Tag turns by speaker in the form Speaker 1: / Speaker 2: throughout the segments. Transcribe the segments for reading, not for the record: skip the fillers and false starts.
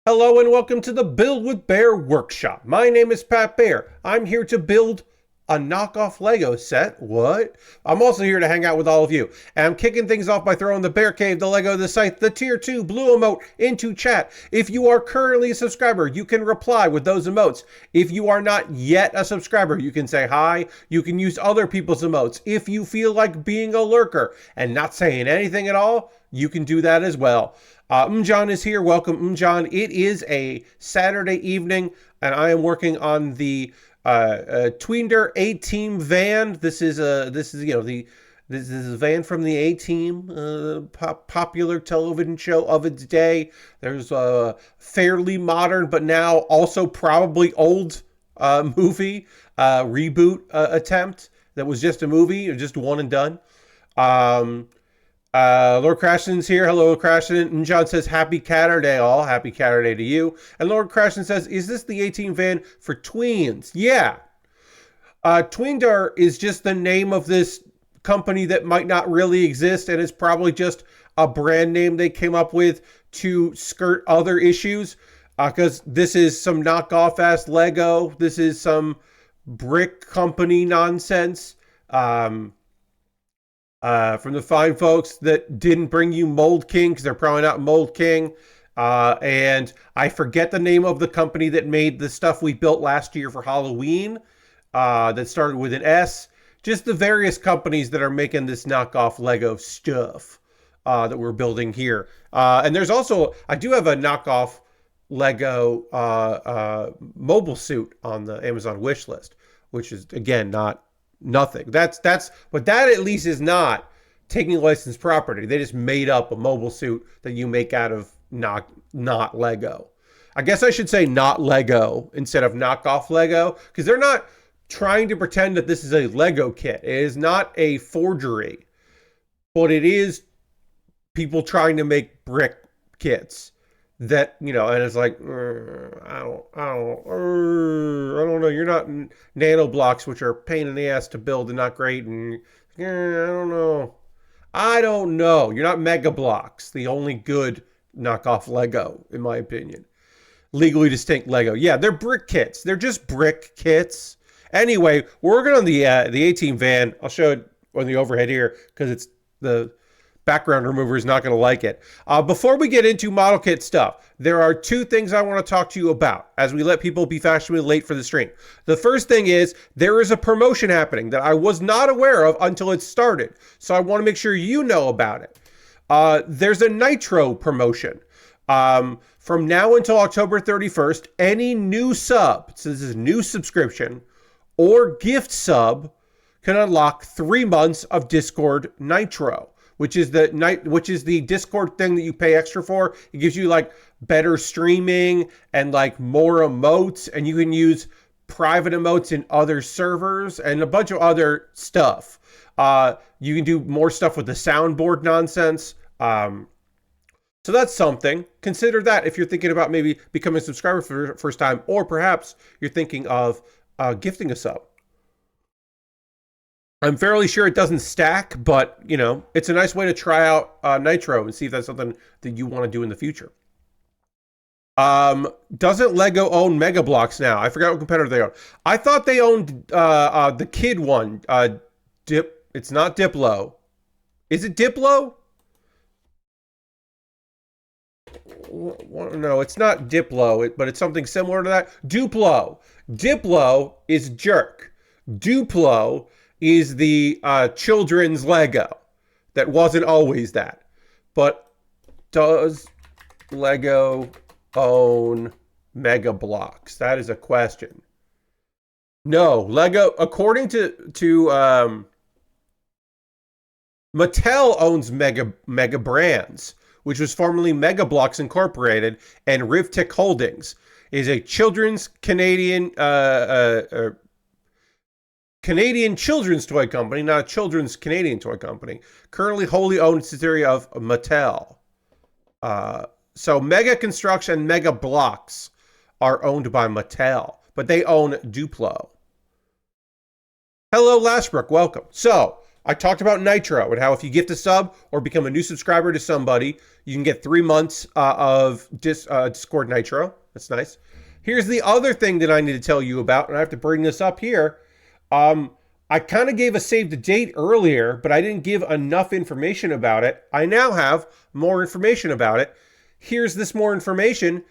Speaker 1: Hello and welcome to the Build with Baer Workshop. My name is Pat Baer. I'm here to build a knockoff Lego set. What? I'm also here to hang out with all of you. And I'm kicking things off by throwing the Bear Cave, the Lego, the site, the Tier 2 blue emote into chat. If you are currently a subscriber, you can reply with those emotes. If you are not yet a subscriber, you can say hi. You can use other people's emotes. If you feel like being a lurker and not saying anything at all, you can do that as well. Umjan is here. Welcome, Umjan. It is a Saturday evening, and I am working on the Tweandar A-Team van. This is a van from the A-Team, popular television show of its day. There's a fairly modern, but now also probably old movie reboot attempt that was just a movie, or just one and done. Lord Crashton's here. Hello, Lord Crashton. And John says, Happy Catterday, all. Happy Catterday to you. And Lord Crashton says, is this the A-Team van for tweens? Yeah. Tweandar is just the name of this company that might not really exist, and it's probably just a brand name they came up with to skirt other issues. Because this is some knockoff-ass Lego. This is some brick company nonsense. From the fine folks that didn't bring you Mold King, because they're probably not Mold King. And I forget the name of the company that made the stuff we built last year for Halloween, that started with an S. Just the various companies that are making this knockoff Lego stuff that we're building here. And there's also, I do have a knockoff Lego mobile suit on the Amazon wish list, which is, again, nothing. That's but that at least is not taking licensed property. They just made up a mobile suit that you make out of not Lego. I guess I should say not Lego instead of knockoff Lego, because they're not trying to pretend that this is a Lego kit. It is not a forgery, but it is people trying to make brick kits that, you know, and it's like, I don't know. You're not nano blocks, which are a pain in the ass to build and not great. And I don't know. You're not Mega Blocks, the only good knockoff Lego, in my opinion. Legally distinct Lego. Yeah, they're brick kits. They're just brick kits. Anyway, we're working on the A-Team van. I'll show it on the overhead here because it's the background remover is not going to like it. Before we get into model kit stuff, there are two things I want to talk to you about as we let people be fashionably late for the stream. The first thing is there is a promotion happening that I was not aware of until it started. So I want to make sure you know about it. There's a nitro promotion. From now until October 31st, any new sub, so this is new subscription, or gift sub can unlock 3 months of Discord Nitro, which is the Discord thing that you pay extra for. It gives you like better streaming and like more emotes, and you can use private emotes in other servers and a bunch of other stuff. You can do more stuff with the soundboard nonsense. So that's something. Consider that if you're thinking about maybe becoming a subscriber for the first time, or perhaps you're thinking of gifting a sub. I'm fairly sure it doesn't stack, but, you know, it's a nice way to try out Nitro and see if that's something that you want to do in the future. Doesn't Lego own Mega Bloks now? I forgot what competitor they own. I thought they owned the kid one. It's not Diplo. Is it Diplo? No, it's not Diplo, but it's something similar to that. Duplo. Diplo is Jerk. Duplo is the children's Lego that wasn't always that. But does Lego own Mega Bloks? That is a question. No, Lego, according to Mattel owns Mega Brands, which was formerly Mega Bloks Incorporated, and Rivtic Holdings is a children's Canadian children's toy company, not a children's Canadian toy company, currently wholly owned subsidiary of Mattel. So Mega Construction and Mega Bloks are owned by Mattel, but they own Duplo. Hello, Lashbrook, welcome. So I talked about Nitro and how if you gift a sub or become a new subscriber to somebody, you can get 3 months of Discord Nitro. That's nice. Here's the other thing that I need to tell you about, and I have to bring this up here. I kind of gave a save the date earlier, but I didn't give enough information about it. I now have more information about it. Here's this more information.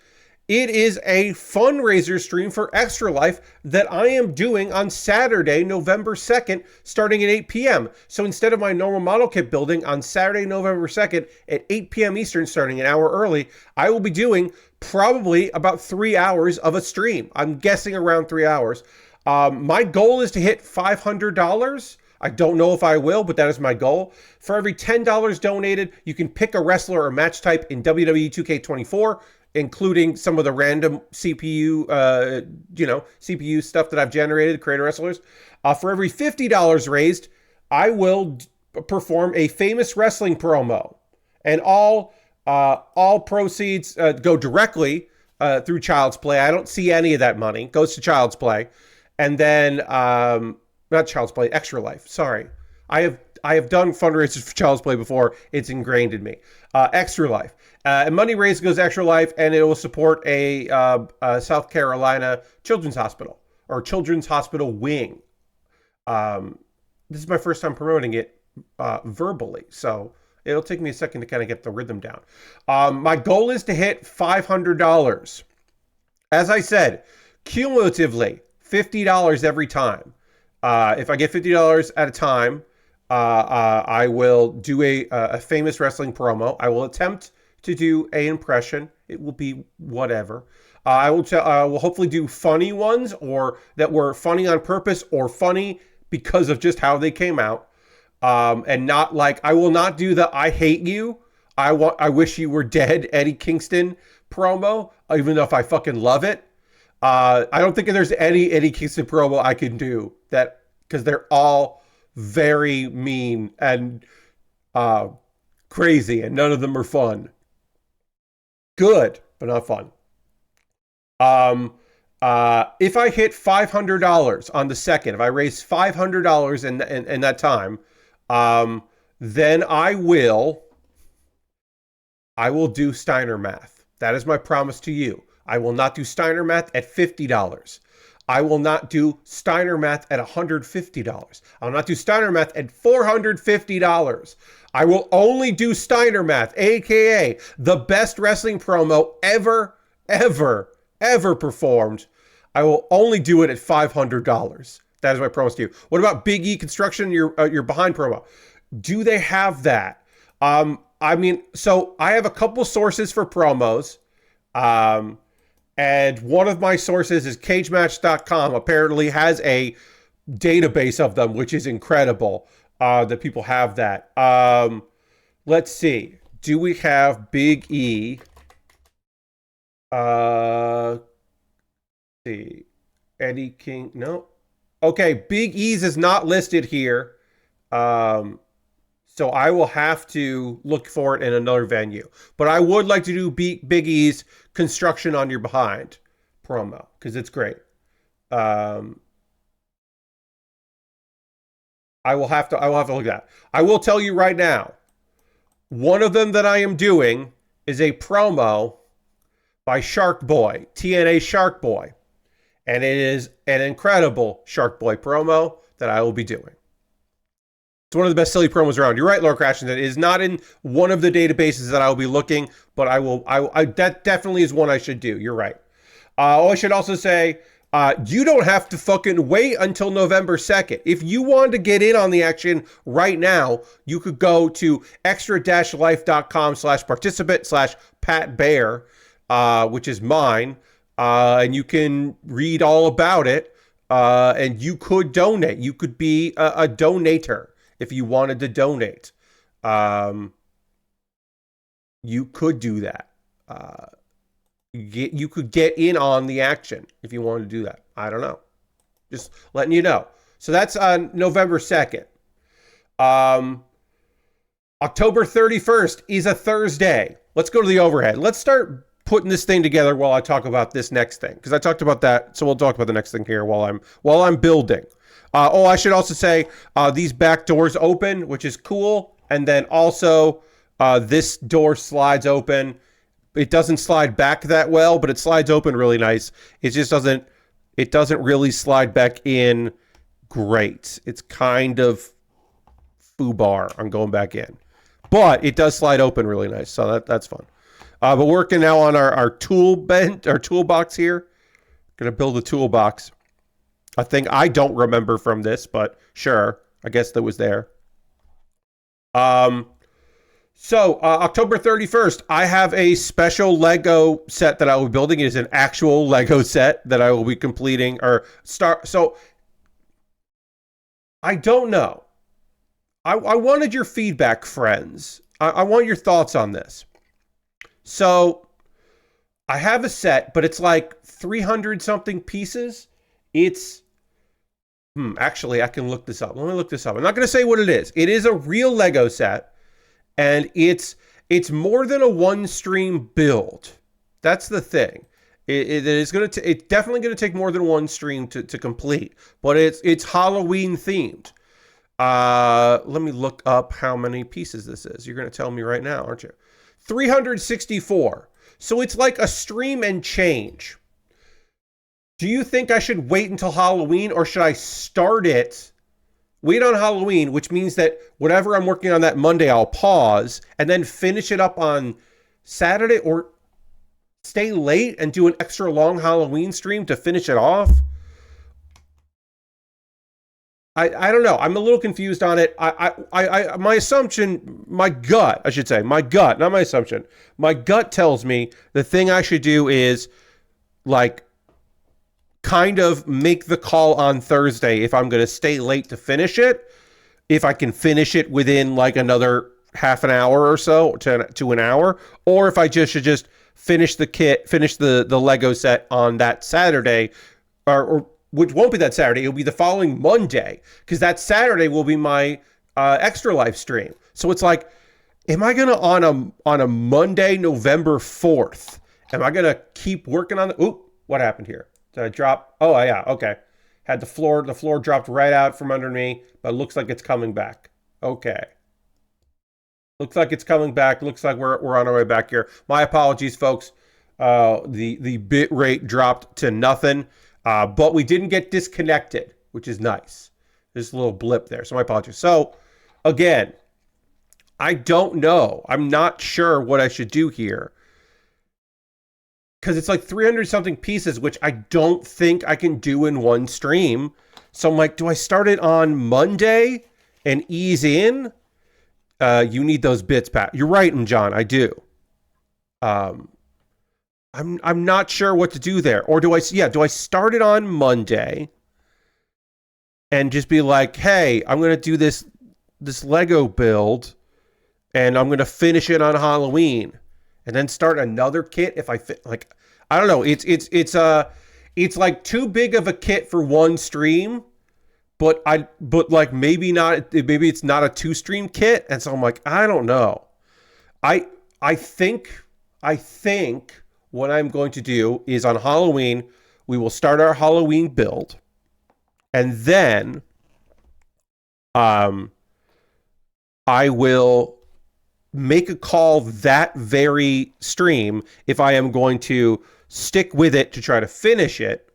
Speaker 1: It is a fundraiser stream for Extra Life that I am doing on Saturday, November 2nd, starting at 8 p.m. So instead of my normal model kit building on Saturday, November 2nd at 8 p.m. Eastern, starting an hour early, I will be doing probably about 3 hours of a stream. I'm guessing around 3 hours. My goal is to hit $500. I don't know if I will, but that is my goal. For every $10 donated, you can pick a wrestler or match type in WWE 2K24, including some of the random CPU, CPU stuff that I've generated, creator wrestlers. For every $50 raised, I will perform a famous wrestling promo, and all proceeds go directly through Child's Play. I don't see any of that money. It goes to Child's Play. And then, not Child's Play, Extra Life. Sorry. I have done fundraisers for Child's Play before. It's ingrained in me. Extra Life. And money raised goes to Extra Life, and it will support a South Carolina children's hospital, or children's hospital wing. This is my first time promoting it verbally, so it'll take me a second to kind of get the rhythm down. My goal is to hit $500. As I said, cumulatively, $50 every time. If I get $50 at a time, I will do a famous wrestling promo. I will attempt to do an impression. It will be whatever. I will hopefully do funny ones, or that were funny on purpose or funny because of just how they came out. And not like, I will not do the I hate you, I wish you were dead Eddie Kingston promo, even though if I fucking love it. I don't think there's any Eddie Kingston promo I can do that, because they're all very mean and crazy, and none of them are fun. Good, but not fun. If I hit $500 on the second, if I raise $500 in that time, then I will do Steiner math. That is my promise to you. I will not do Steiner math at $50. I will not do Steiner math at $150. I will not do Steiner math at $450. I will only do Steiner math, aka the best wrestling promo ever performed. I will only do it at $500. That is my promise to you. What about Big E Construction, your behind promo? Do they have that? I mean, so I have a couple sources for promos. And one of my sources is cagematch.com. Apparently has a database of them, which is incredible that people have that. Let's see. Do we have Big E? See. Eddie King. No. Okay. Big E's is not listed here. So I will have to look for it in another venue. But I would like to do Big E's construction on your behind promo, because it's great. I will have to look at that. I will tell you right now, one of them that I am doing is a promo by Shark Boy, TNA Shark Boy. And it is an incredible Shark Boy promo that I will be doing. It's one of the best silly promos around. You're right, Lord Crashington. It is not in one of the databases that I will be looking, but that definitely is one I should do. You're right. I should also say, you don't have to fucking wait until November 2nd. If you wanted to get in on the action right now, you could go to extra-life.com/participant/Pat Baer, which is mine, and you can read all about it, and you could donate. You could be a donator. If you wanted to donate, you could do that. You could get in on the action if you wanted to do that. I don't know. Just letting you know. So that's on November 2nd. October 31st is a Thursday. Let's go to the overhead. Let's start putting this thing together while I talk about this next thing, because I talked about that. So we'll talk about the next thing here while I'm building. Oh, I should also say these back doors open, which is cool. And then also this door slides open. It doesn't slide back that well, but it slides open really nice. It just doesn't really slide back in great. It's kind of foobar on going back in. But it does slide open really nice, so that's fun. But working now on our toolbox here. Gonna build a toolbox. A thing I don't remember from this, but sure, I guess that was there. So October 31st, I have a special Lego set that I will be building. It is an actual Lego set that I will be completing or start. So I don't know. I wanted your feedback, friends. I want your thoughts on this. So I have a set, but it's like 300 something pieces. It's, actually, I can look this up. Let me look this up. I'm not going to say what it is. It is a real Lego set, and it's more than a one-stream build. That's the thing. It's definitely going to take more than one stream to complete, but it's Halloween themed. Let me look up how many pieces this is. You're going to tell me right now, aren't you? 364. So it's like a stream and change. Do you think I should wait until Halloween, or should I start it, wait on Halloween, which means that whatever I'm working on that Monday, I'll pause and then finish it up on Saturday, or stay late and do an extra long Halloween stream to finish it off? I don't know. I'm a little confused on it. My assumption, my gut, not my assumption. My gut tells me the thing I should do is like kind of make the call on Thursday if I'm going to stay late to finish it. If I can finish it within like another half an hour or so to an hour, or if I should just finish the Lego set on that Saturday, or which won't be that Saturday. It'll be the following Monday, because that Saturday will be my Extra Life stream. So it's like, am I gonna on a Monday, November 4th? Am I gonna keep working on the? Oop! What happened here? Did I drop? Oh yeah, okay. Had the floor dropped right out from under me, but it looks like it's coming back. Okay. Looks like it's coming back. Looks like we're on our way back here. My apologies, folks. The bit rate dropped to nothing. But we didn't get disconnected, which is nice. There's a little blip there, so my apologies. So, again, I don't know. I'm not sure what I should do here. Because it's like 300-something pieces, which I don't think I can do in one stream. So I'm like, do I start it on Monday and ease in? You need those bits, Pat. You're right, and John, I do. I'm not sure what to do there. Or do I start it on Monday and just be like, hey, I'm going to do this Lego build and I'm going to finish it on Halloween and then start another kit if I fit, like, I don't know. It's like too big of a kit for one stream, but like maybe it's not a 2-stream kit. And so I'm like, I don't know. I think what I'm going to do is on Halloween, we will start our Halloween build. And then I will make a call that very stream if I am going to stick with it to try to finish it,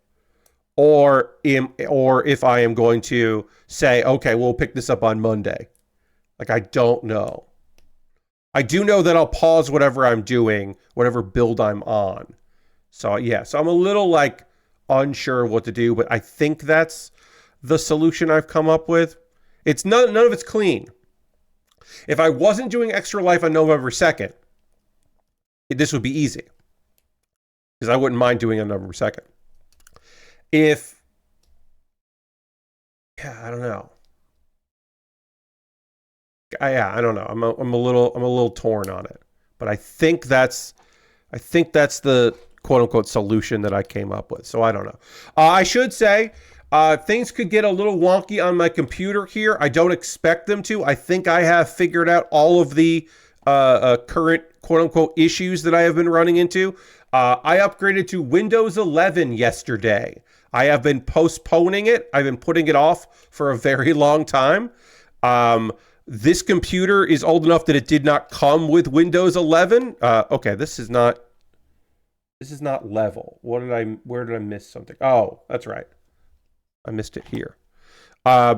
Speaker 1: or if I am going to say, okay, we'll pick this up on Monday. Like, I don't know. I do know that I'll pause whatever I'm doing, whatever build I'm on. So yeah, so I'm a little like unsure of what to do, but I think that's the solution I've come up with. It's none of it's clean. If I wasn't doing Extra Life on November 2nd, this would be easy, because I wouldn't mind doing it on November 2nd. I don't know. I don't know. I'm a little torn on it, but I think that's the quote unquote solution that I came up with. So I don't know. I should say things could get a little wonky on my computer here. I don't expect them to. I think I have figured out all of the current quote unquote issues that I have been running into. I upgraded to Windows 11 yesterday. I have been postponing it. I've been putting it off for a very long time. This computer is old enough that it did not come with Windows 11. Okay, this is not level. Where did I miss something? Oh, that's right. I missed it here.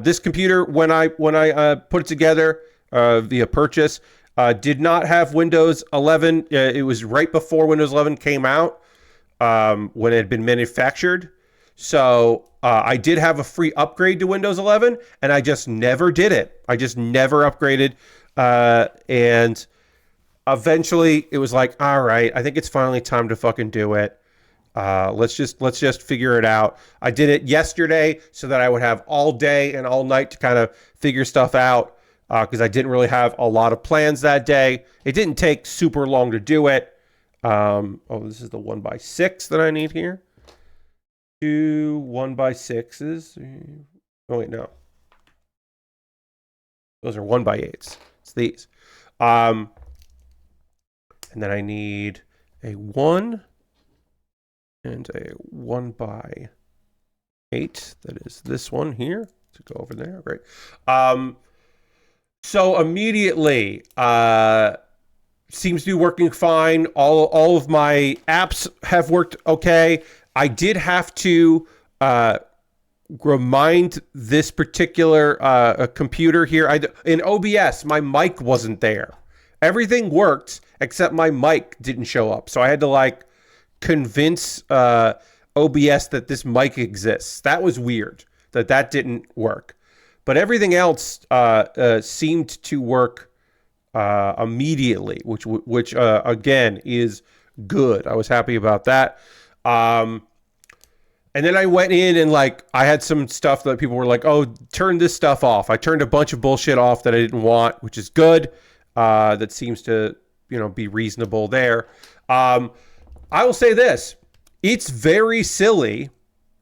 Speaker 1: This computer, when I put it together via purchase, did not have Windows 11. It was right before Windows 11 came out, when it had been manufactured. So I did have a free upgrade to Windows 11, and I just never did it. I just never upgraded. And eventually it was like, all right, I think it's finally time to fucking do it. Let's just figure it out. I did it yesterday so that I would have all day and all night to kind of figure stuff out. Because I didn't really have a lot of plans that day. It didn't take super long to do it. This is the 1x6 that I need here. 2 1x6s. Oh, wait, no. Those are 1x8s. It's these. And then I need a 1 and a 1x8. That is this one here. To go over there. Great. So immediately, seems to be working fine. All of my apps have worked okay. I did have to remind this particular computer here. In OBS, my mic wasn't there. Everything worked except my mic didn't show up. So I had to convince OBS that this mic exists. That was weird. That didn't work. But everything else seemed to work immediately, which again is good. I was happy about that. And then I went in and I had some stuff that people were like, "Oh, turn this stuff off." I turned a bunch of bullshit off that I didn't want, which is good. That seems to be reasonable there. I will say this: it's very silly.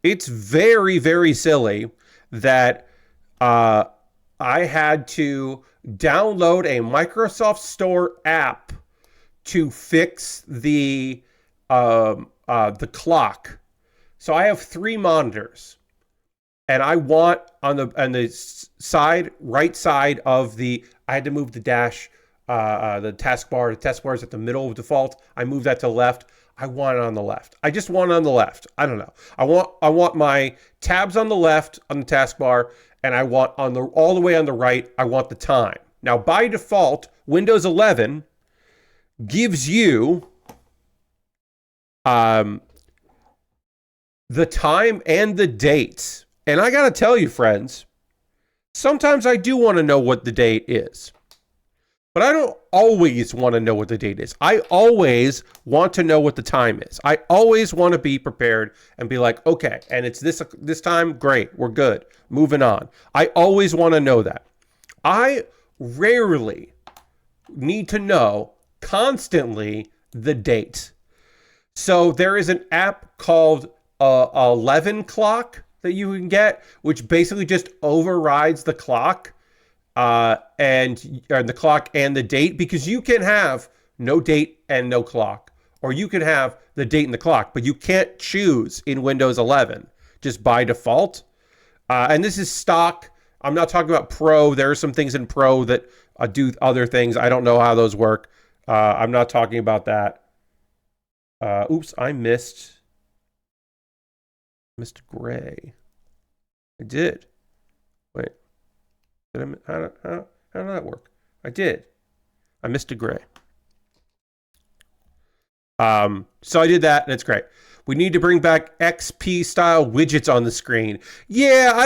Speaker 1: It's very, very silly that. I had to download a Microsoft Store app to fix the clock. So I have 3 monitors, and I want on the right side of I had to move the dash, the taskbar. The taskbar is at the middle of default. I moved that to the left. I want it on the left. I just want it on the left. I don't know. I want my tabs on the left on the taskbar. And I want all the way on the right, I want the time. Now, by default, Windows 11 gives you the time and the dates. And I got to tell you, friends, sometimes I do want to know what the date is. But I don't always want to know what the date is. I always want to know what the time is. I always want to be prepared and be like, okay, and it's this time, great, we're good, moving on. I always want to know that. I rarely need to know constantly the date. So there is an app called 11 Clock that you can get, which basically just overrides the clock. And the clock and the date, because you can have no date and no clock, or you can have the date and the clock, but you can't choose in Windows 11 just by default. And this is stock. I'm not talking about Pro. There are some things in Pro that do other things. I don't know how those work. I'm not talking about that. Oops, I missed Gray. I did. Wait. How did that work? I did. I missed a gray. So I did that, and it's great. We need to bring back XP style widgets on the screen. Yeah, I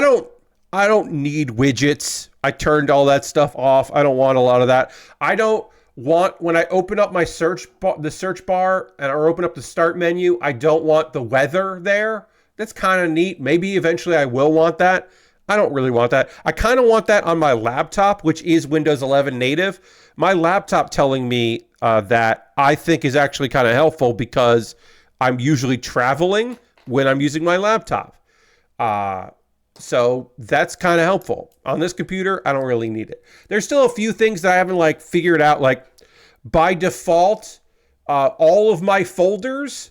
Speaker 1: don't need widgets. I turned all that stuff off. I don't want a lot of that. I don't want, when I open up my the search bar or open up the start menu, I don't want the weather there. That's kind of neat. Maybe eventually I will want that. I don't really want that. I kind of want that on my laptop, which is Windows 11 native. My laptop telling me that I think is actually kind of helpful because I'm usually traveling when I'm using my laptop. So that's kind of helpful. On this computer, I don't really need it. There's still a few things that I haven't figured out. By default, all of my folders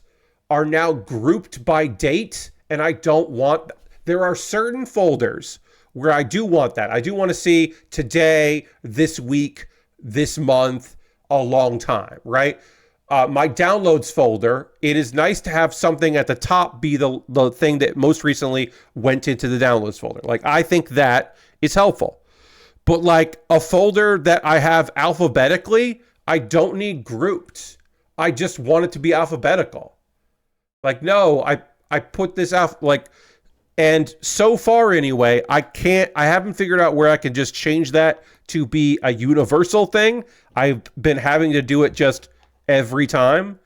Speaker 1: are now grouped by date, and I don't want. There are certain folders where I do want that. I do want to see today, this week, this month, a long time, right? My downloads folder, it is nice to have something at the top be the thing that most recently went into the downloads folder. Like, I think that is helpful. But like a folder that I have alphabetically, I don't need grouped. I just want it to be alphabetical. Like, no, I put this out, like, and so far anyway, I haven't figured out where I can just change that to be a universal thing. I've been having to do it just every time,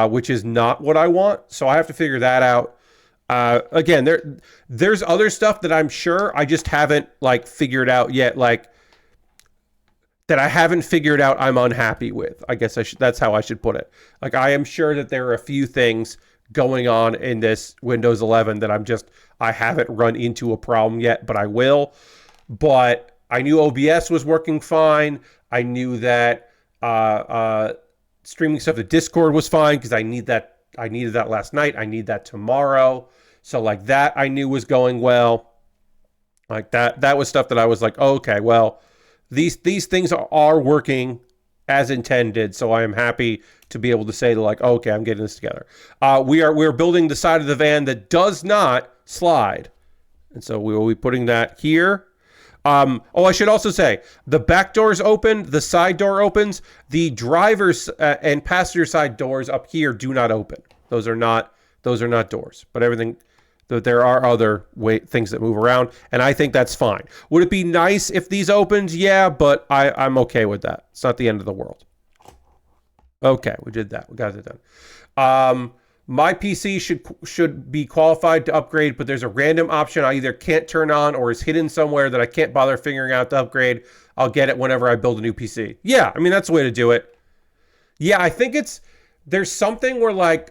Speaker 1: which is not what I want. So I have to figure that out. Again, there's other stuff that I'm sure I just haven't like figured out yet, like that I haven't figured out I'm unhappy with. I guess that's how I should put it. Like, I am sure that there are a few things going on in this Windows 11 that I haven't run into a problem yet, but I will. But I knew OBS was working fine. I knew that streaming stuff to Discord was fine because I needed that last night. I need that tomorrow. So like that I knew was going well. Like that was stuff that I was like, oh, okay, well, these things are working as intended. So I am happy to be able to say like, oh, okay, I'm getting this together. We're building the side of the van that does not slide. And so we will be putting that here. I should also say the back doors open, the side door opens, the driver's and passenger side doors up here do not open. Those are not doors, but everything, there are other things that move around, and I think that's fine. Would it be nice if these opened? Yeah, but I'm okay with that. It's not the end of the world. Okay, we did that. We got it done. My PC should be qualified to upgrade, but there's a random option I either can't turn on or is hidden somewhere that I can't bother figuring out to upgrade. I'll get it whenever I build a new PC. Yeah, I mean, that's the way to do it. Yeah, I think there's something where like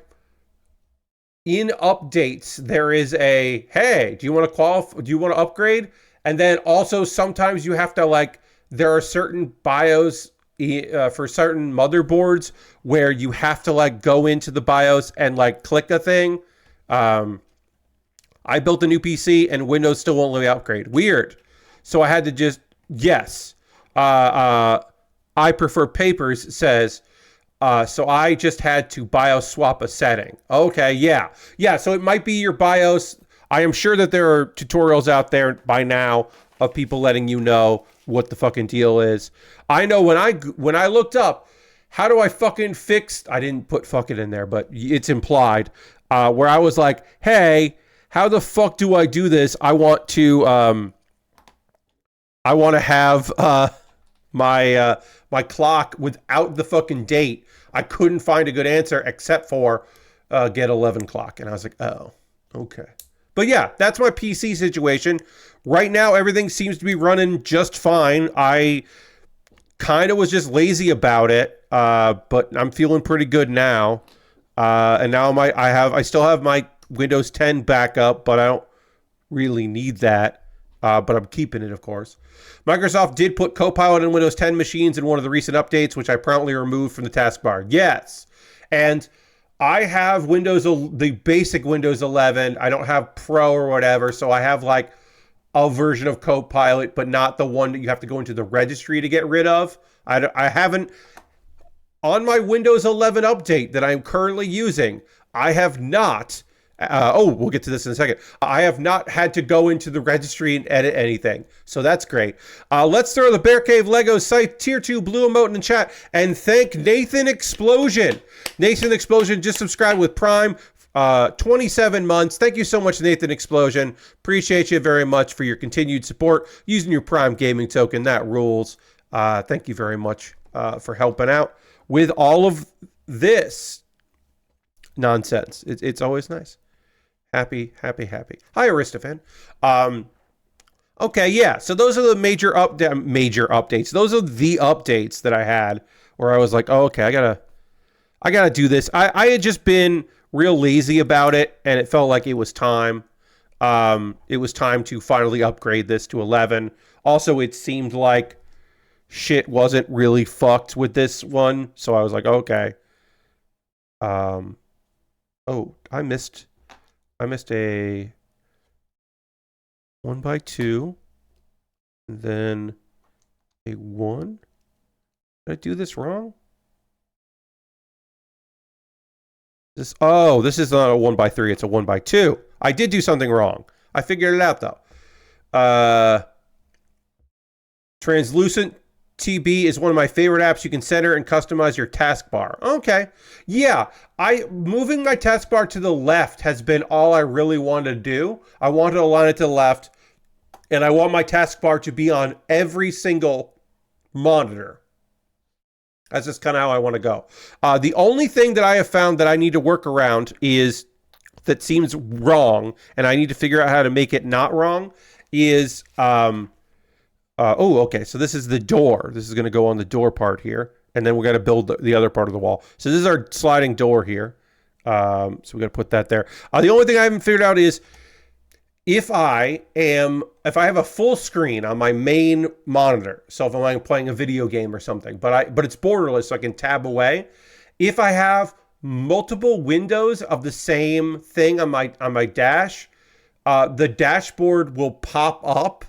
Speaker 1: in updates, there is a, hey, do you want to upgrade? And then also sometimes you have to like, there are certain BIOS for certain motherboards where you have to like go into the BIOS and like click a thing. I built a new PC and Windows still won't let me upgrade. Weird. So I had to just, yes. I prefer papers says, so I just had to BIOS swap a setting. Okay, yeah. Yeah, so it might be your BIOS. I am sure that there are tutorials out there by now of people letting you know what the fucking deal is. I know when I looked up, how do I fucking fix, I didn't put fucking in there, but it's implied, where I was like, hey, how the fuck do I do this? I want to have my clock without the fucking date. I couldn't find a good answer except for get 11 clock. And I was like, oh, okay. But yeah, that's my PC situation. Right now, everything seems to be running just fine. I kind of was just lazy about it, but I'm feeling pretty good now. And now I still have my Windows 10 backup, but I don't really need that. But I'm keeping it, of course. Microsoft did put Copilot in Windows 10 machines in one of the recent updates, which I promptly removed from the taskbar. Yes. And I have the basic Windows 11. I don't have Pro or whatever. So I have like a version of Copilot, but not the one that you have to go into the registry to get rid of. I haven't, on my Windows 11 update that I'm currently using, I have not, we'll get to this in a second. I have not had to go into the registry and edit anything. So that's great. Let's throw the Bear Cave Lego site tier 2 blue emote in the chat and thank Nathan Explosion. Nathan Explosion just subscribed with Prime. 27 months. Thank you so much, Nathan Explosion. Appreciate you very much for your continued support using your Prime Gaming token. That rules. Thank you very much for helping out with all of this nonsense. It's always nice. Happy. Hi, Aristophan. Okay, yeah. So those are the major updates. Those are the updates that I had where I was like, oh, okay, I gotta do this. I had just been real lazy about it, and it felt like it was time. It was time to finally upgrade this to 11. Also, it seemed like shit wasn't really fucked with this one, so I was like, okay. Oh, I missed a 1x2, and then a 1. Did I do this wrong? This is not a 1x3, it's a 1x2. I did do something wrong. I figured it out though. Translucent TB is one of my favorite apps. You can center and customize your taskbar. Okay. Yeah, moving my taskbar to the left has been all I really wanted to do. I wanted to align it to the left, and I want my taskbar to be on every single monitor. That's just kind of how I want to go. The only thing that I have found that I need to work around is that seems wrong, and I need to figure out how to make it not wrong, is okay, so this is the door. This is going to go on the door part here, and then we got to build the other part of the wall. So this is our sliding door here. So we got to put that there. The only thing I haven't figured out is if I have a full screen on my main monitor, so if I'm playing a video game or something, but it's borderless, so I can tab away. If I have multiple windows of the same thing on my dash, the dashboard will pop up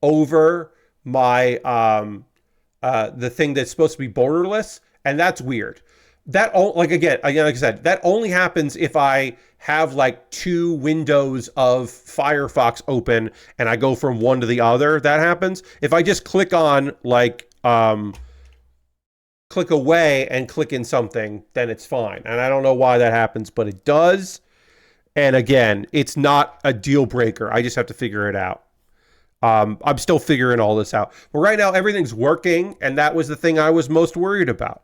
Speaker 1: over my the thing that's supposed to be borderless, and that's weird. That like I said, that only happens if I have like 2 windows of Firefox open and I go from one to the other. That happens. If I just click on like click away and click in something, then it's fine. And I don't know why that happens, but it does. And again, it's not a deal breaker. I just have to figure it out. I'm still figuring all this out. But right now, everything's working, and that was the thing I was most worried about.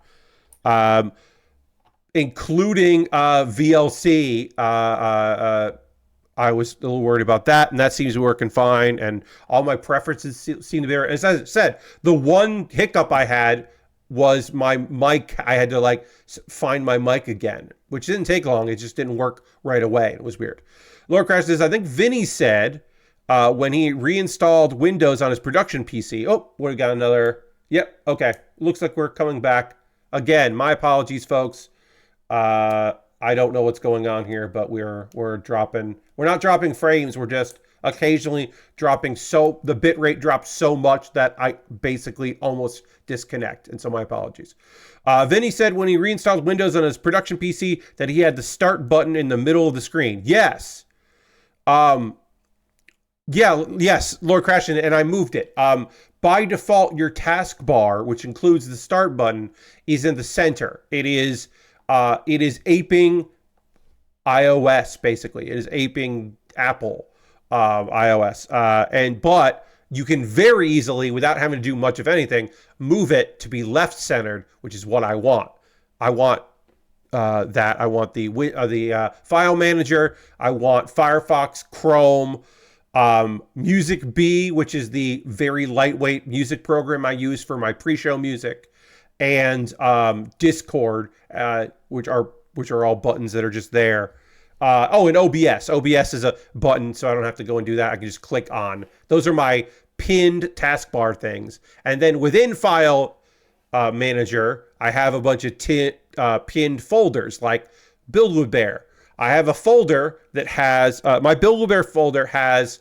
Speaker 1: Including VLC, I was a little worried about that, and that seems to be working fine, and all my preferences seem to be there. As I said, the one hiccup I had was my mic. I had to like find my mic again, which didn't take long. It just didn't work right away. It was weird. Lord Crash says, I think Vinny said when he reinstalled Windows on his production PC. Oh, we got another. Yep. Okay. Looks like we're coming back again. My apologies, folks. I don't know what's going on here, but we're dropping. We're not dropping frames. We're just occasionally dropping. So the bit rate drops so much that I basically almost disconnect. And so my apologies. Vinny said when he reinstalled Windows on his production PC that he had the start button in the middle of the screen. Yes. Yes, Lord Crash, and I moved it. By default, your taskbar, which includes the start button, is in the center. It is aping iOS, basically. It is aping Apple iOS. But you can very easily, without having to do much of anything, move it to be left-centered, which is what I want. I want that. I want the file manager. I want Firefox, Chrome, Music B, which is the very lightweight music program I use for my pre-show music, and Discord, which are all buttons that are just there. And OBS. OBS is a button, so I don't have to go and do that. I can just click on. Those are my pinned taskbar things. And then within File Manager, I have a bunch of pinned folders, like Build with Baer. I have a folder that has, my Build with Baer folder has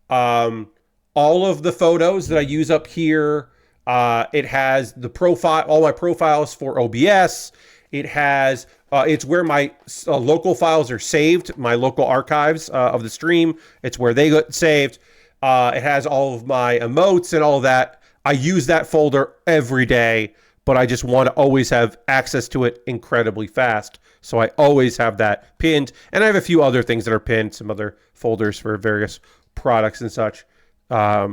Speaker 1: all of the photos that I use up here. It has the profile, all my profiles for OBS. It has, it's where my local files are saved, my local archives of the stream. It's where they get saved. It has all of my emotes and all of that. I use that folder every day, but I just want to always have access to it incredibly fast. So I always have that pinned. And I have a few other things that are pinned, some other folders for various products and such. I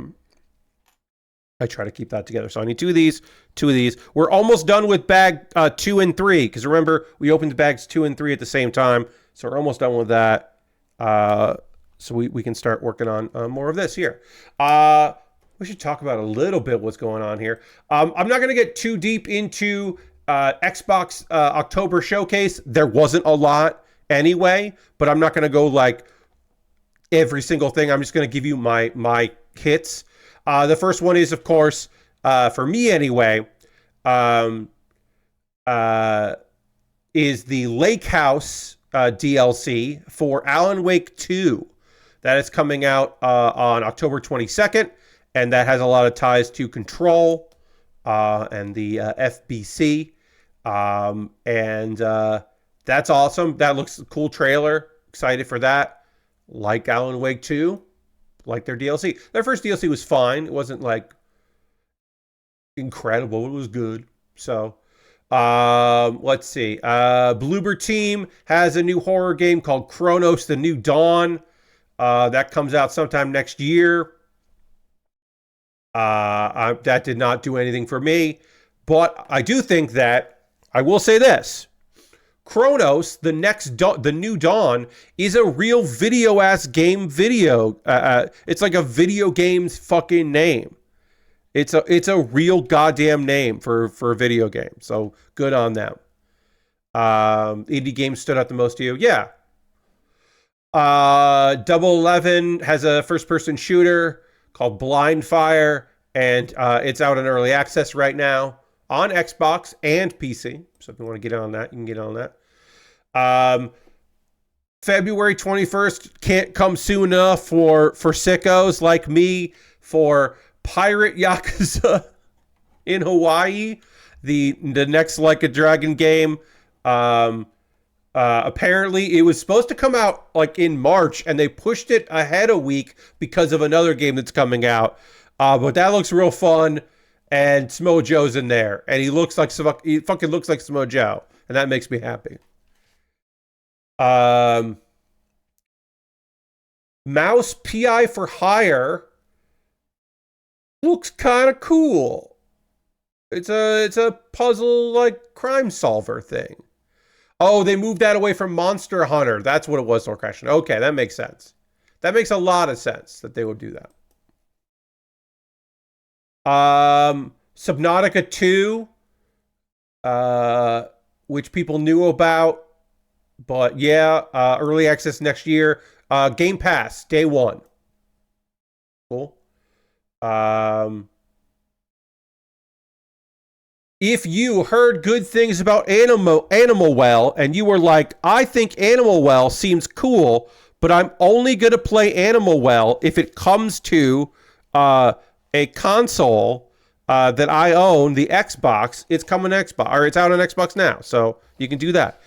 Speaker 1: try to keep that together. So I need two of these. We're almost done with bag 2 and 3, because remember, we opened bags 2 and 3 at the same time. So we're almost done with that. So we can start working on more of this here. We should talk about a little bit what's going on here. I'm not going to get too deep into Xbox October Showcase. There wasn't a lot anyway, but I'm not going to go like every single thing. I'm just going to give you my hits. The first one is, of course, for me anyway, is the Lake House DLC for Alan Wake 2. That is coming out on October 22nd, and that has a lot of ties to Control and the FBC. That's awesome. That looks a cool trailer. Excited for that. Like Alan Wake 2. Like their DLC. Their first DLC was fine. It wasn't like incredible. It was good. So, let's see. Bloober Team has a new horror game called Chronos: The New Dawn. That comes out sometime next year. That did not do anything for me, but I do think that I will say this: Chronos, the new Dawn, is a real video-ass game video. It's like a video game's fucking name. It's a real goddamn name for a video game. So good on them. Indie games stood out the most to you? Yeah. Double 11 has a first-person shooter called Blind Fire, and it's out in early access right now on Xbox and PC. So if you want to get on that, you can get on that. February 21st can't come soon enough for sickos like me for Pirate Yakuza in Hawaii, the next Like a Dragon game. Apparently it was supposed to come out like in March, and they pushed it ahead a week because of another game that's coming out. But that looks real fun, and Samoa Joe's in there, and he fucking looks like Samoa Joe, and that makes me happy. Mouse PI for Hire looks kind of cool. It's a puzzle like crime solver thing. Oh, they moved that away from Monster Hunter. That's what it was, Soul Crashing. Okay, that makes sense. That makes a lot of sense that they would do that. Subnautica 2, which people knew about, but yeah, early access next year. Game Pass, day one. Cool. If you heard good things about Animal Well and you were like, I think Animal Well seems cool, but I'm only going to play Animal Well if it comes to a console that I own, the Xbox. It's coming to Xbox, or it's out on Xbox now, so you can do that.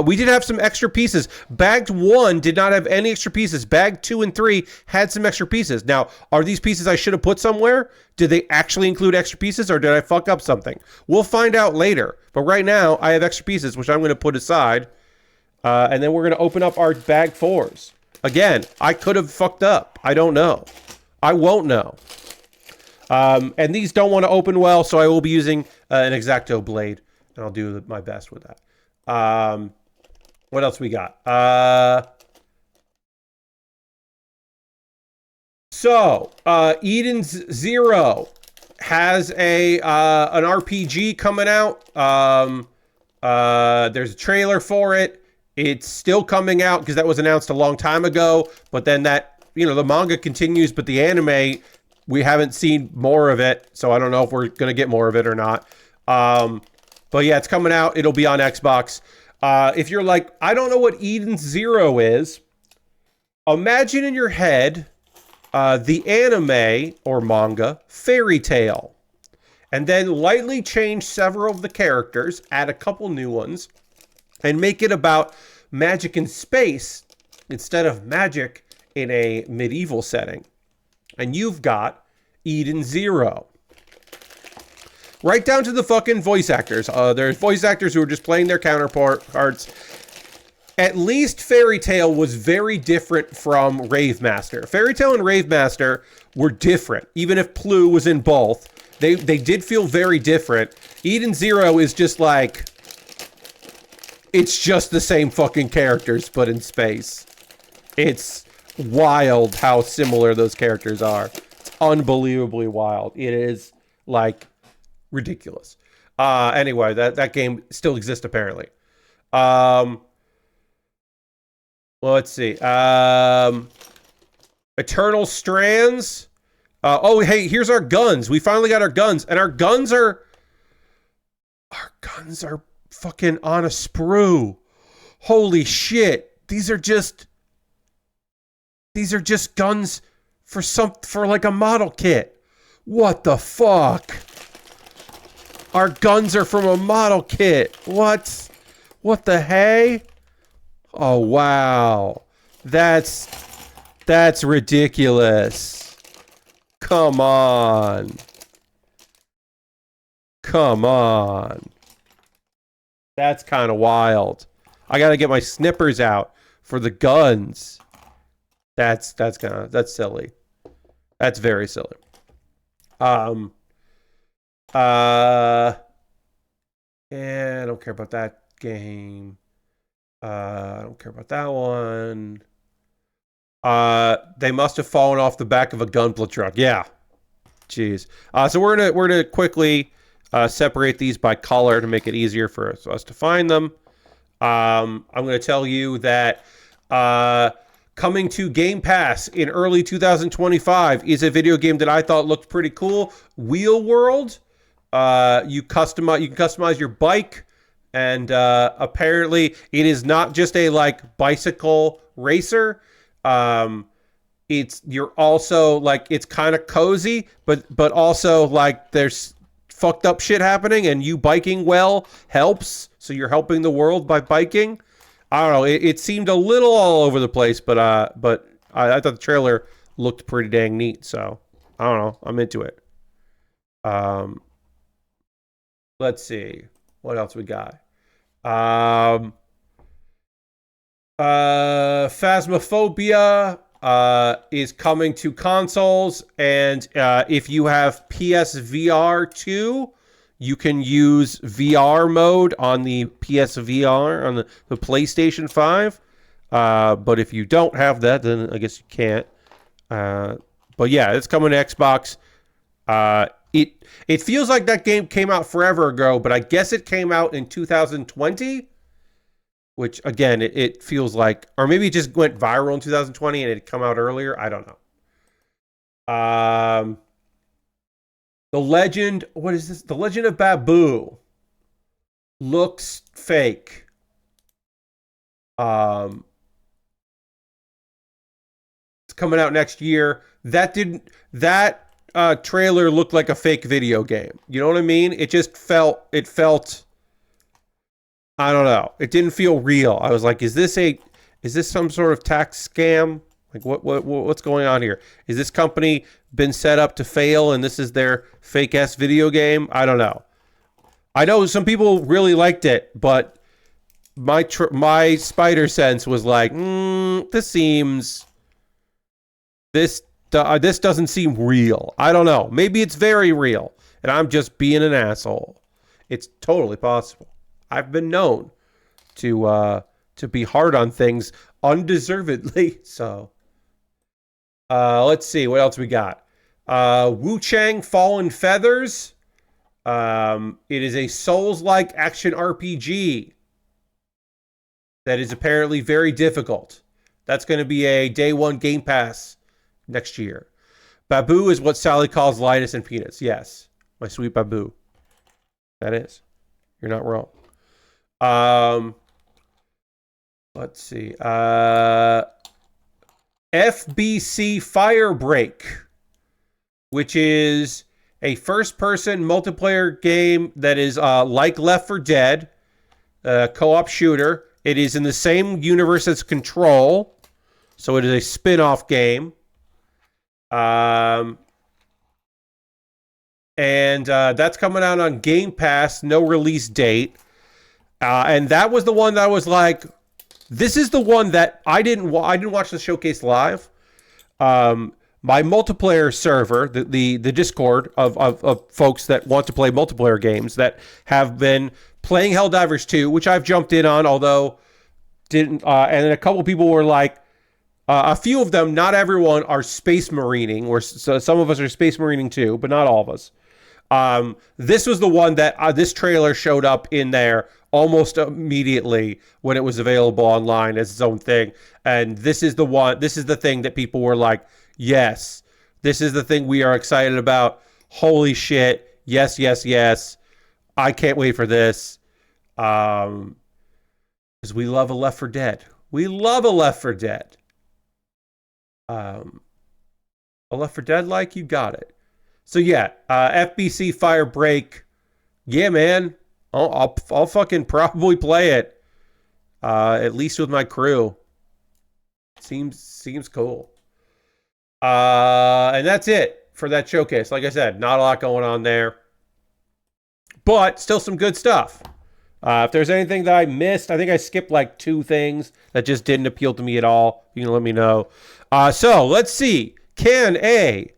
Speaker 1: We did have some extra pieces. Bagged 1 did not have any extra pieces. Bagged 2 and 3 had some extra pieces. Now, are these pieces I should have put somewhere? Did they actually include extra pieces, or did I fuck up something? We'll find out later. But right now, I have extra pieces, which I'm going to put aside. And then we're going to open up our bag 4s. Again, I could have fucked up. I don't know. I won't know. And these don't want to open well, so I will be using an X-Acto blade. And I'll do my best with that. What else we got? Eden's Zero has an RPG coming out. There's a trailer for it. It's still coming out because that was announced a long time ago. But then the manga continues, but the anime, we haven't seen more of it. So I don't know if we're going to get more of it or not. But yeah, it's coming out. It'll be on Xbox. If you're like, I don't know what Eden's Zero is, imagine in your head the anime or manga Fairy Tail, and then lightly change several of the characters, add a couple new ones, and make it about magic in space instead of magic in a medieval setting. And you've got Eden Zero. Right down to the fucking voice actors. There's voice actors who are just playing their counterparts. At least Fairy Tail was very different from Rave Master. Fairy Tail and Rave Master were different. Even if Plu was in both, they did feel very different. Eden Zero is just like, it's just the same fucking characters, but in space. It's wild how similar those characters are. It's unbelievably wild. It is like ridiculous. Anyway, that game still exists apparently. Well, let's see. Eternal Strands. Oh, hey, here's our guns. We finally got our guns, and our guns are fucking on a sprue. Holy shit. These are just guns for like a model kit. What the fuck? Our guns are from a model kit. What the hey? Oh wow. That's ridiculous. Come on. Come on. That's kind of wild. I got to get my snippers out for the guns. That's silly. That's very silly. And I don't care about that game. I don't care about that one. They must have fallen off the back of a gunpla truck. Yeah. Jeez. So we're gonna quickly separate these by color to make it easier for us to find them. I'm gonna tell you that coming to Game Pass in early 2025 is a video game that I thought looked pretty cool. Wheel World. You can customize your bike, and apparently it is not just a like bicycle racer. You're also like, it's kind of cozy, but also like there's fucked up shit happening, and you biking well helps. So you're helping the world by biking. I don't know. It seemed a little all over the place, but I thought the trailer looked pretty dang neat. So I don't know. I'm into it. Let's see what else we got. Phasmophobia is coming to consoles, and if you have PSVR 2, you can use VR mode on the PSVR on the PlayStation 5. But if you don't have that, then I guess you can't. But yeah, it's coming to Xbox. It feels like that game came out forever ago, but I guess it came out in 2020. Which, again, it feels like... Or maybe it just went viral in 2020 and it had come out earlier. I don't know. The Legend... What is this? The Legend of Babu looks fake. It's coming out next year. That trailer looked like a fake video game. You know what I mean? It just felt... I don't know. It didn't feel real. I was like, is this some sort of tax scam? Like what's going on here? Is this company been set up to fail and this is their fake ass video game? I don't know. I know some people really liked it, but my spider sense was like, this doesn't seem real. I don't know. Maybe it's very real and I'm just being an asshole. It's totally possible. I've been known to be hard on things undeservedly. So, let's see what else we got. Wu Chang Fallen Feathers. It is a Souls-like action RPG that is apparently very difficult. That's going to be a day one Game Pass next year. Babu is what Sally calls Linus and Peanuts. Yes, my sweet Babu. That is. You're not wrong. Let's see. FBC Firebreak, which is a first-person multiplayer game that is like Left 4 Dead, co-op shooter. It is in the same universe as Control, so it is a spin-off game. And that's coming out on Game Pass, no release date. And that was the one that I was like, this is the one that I didn't watch the showcase live. My multiplayer server, the Discord of folks that want to play multiplayer games that have been playing Helldivers 2, which I've jumped in on, although didn't. And then a couple people were like, a few of them, not everyone, are space marining, or so some of us are space marining too, but not all of us. This was the one that this trailer showed up in there almost immediately when it was available online as its own thing. And this is the thing that people were like, yes, this is the thing we are excited about. Holy shit. Yes, yes, yes. I can't wait for this. Because we love a Left 4 Dead. We love a Left 4 Dead. A Left 4 Dead like, you got it. So yeah, FBC Firebreak. Yeah, man. I'll fucking probably play it. At least with my crew. Seems cool. And that's it for that showcase. Like I said, not a lot going on there. But still some good stuff. If there's anything that I missed, I think I skipped like 2 things that just didn't appeal to me at all. You can let me know. So let's see. Can a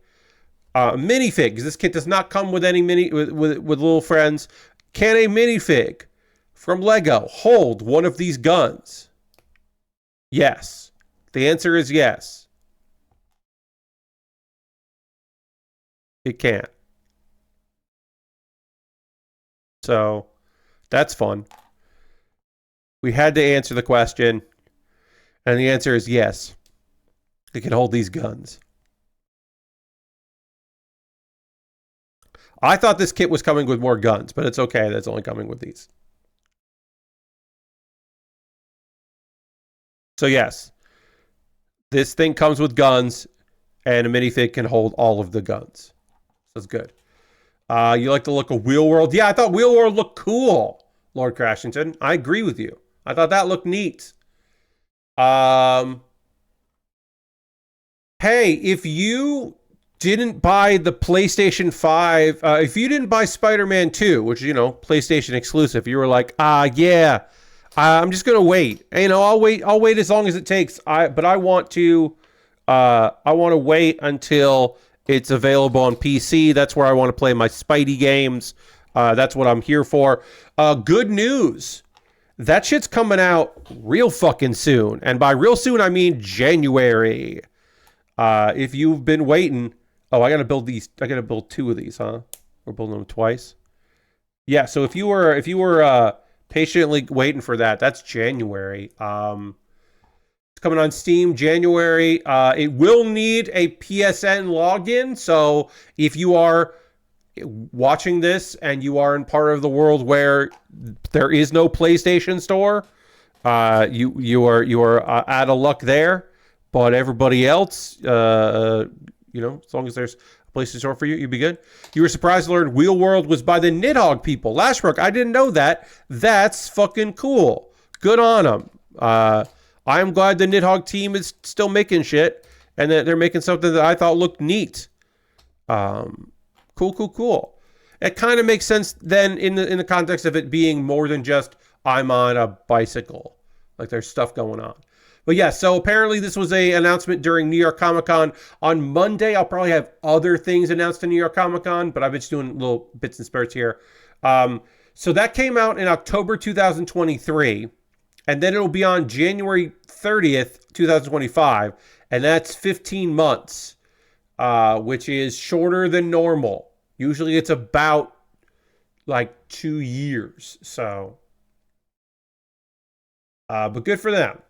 Speaker 1: minifig, because this kit does not come with any with little friends. Can a minifig from Lego hold one of these guns? Yes. The answer is yes. It can. So that's fun. We had to answer the question, and the answer is yes. It can hold these guns. I thought this kit was coming with more guns, but it's okay. That's only coming with these. So yes, this thing comes with guns, and a minifig can hold all of the guns. So it's good. You like the look of Wheel World? Yeah, I thought Wheel World looked cool, Lord Crashington. I agree with you. I thought that looked neat. Hey, if you didn't buy the PlayStation 5, if you didn't buy Spider-Man 2, which, you know, PlayStation exclusive, you were like, yeah, I'm just gonna wait. You know, I'll wait as long as it takes. But I want to wait until it's available on PC. That's where I want to play my Spidey games. That's what I'm here for. Good news. That shit's coming out real fucking soon. And by real soon, I mean January. If you've been waiting... Oh, I gotta build these. I gotta build 2 of these, huh? We're building them twice. Yeah, so if you were patiently waiting for that, that's January. It's coming on Steam January. It will need a PSN login. So if you are watching this and you are in part of the world where there is no PlayStation Store, you are out of luck there. But everybody else, you know, as long as there's a PlayStation Store for you, you'd be good. You were surprised to learn Wheel World was by the Nidhogg people. Lashbrook, I didn't know that. That's fucking cool. Good on them. I'm glad the Nidhogg team is still making shit and that they're making something that I thought looked neat. Cool. It kind of makes sense then in the context of it being more than just I'm on a bicycle. Like there's stuff going on. But yeah, so apparently this was an announcement during New York Comic Con. On Monday, I'll probably have other things announced in New York Comic Con, but I've been just doing little bits and spurts here. So that came out in October 2023, and then it'll be on January 30th, 2025, and that's 15 months, which is shorter than normal. Usually it's about like 2 years. So, but good for them.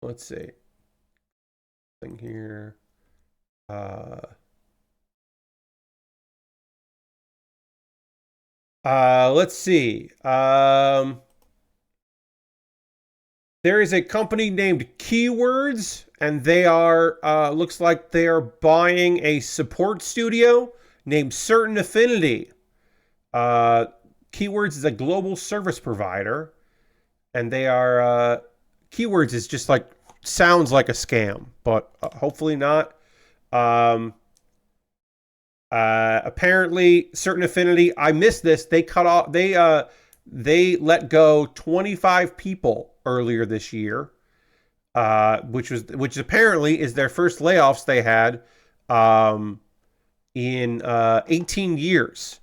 Speaker 1: Let's see. Thing here. Let's see. There is a company named Keywords, and they are, looks like they are buying a support studio named Certain Affinity. Keywords is a global service provider, and they are, Keywords is just like, sounds like a scam, but hopefully not. Apparently Certain Affinity, I missed this. They cut off, they let go 25 people earlier this year, which apparently is their first layoffs they had, in 18 years.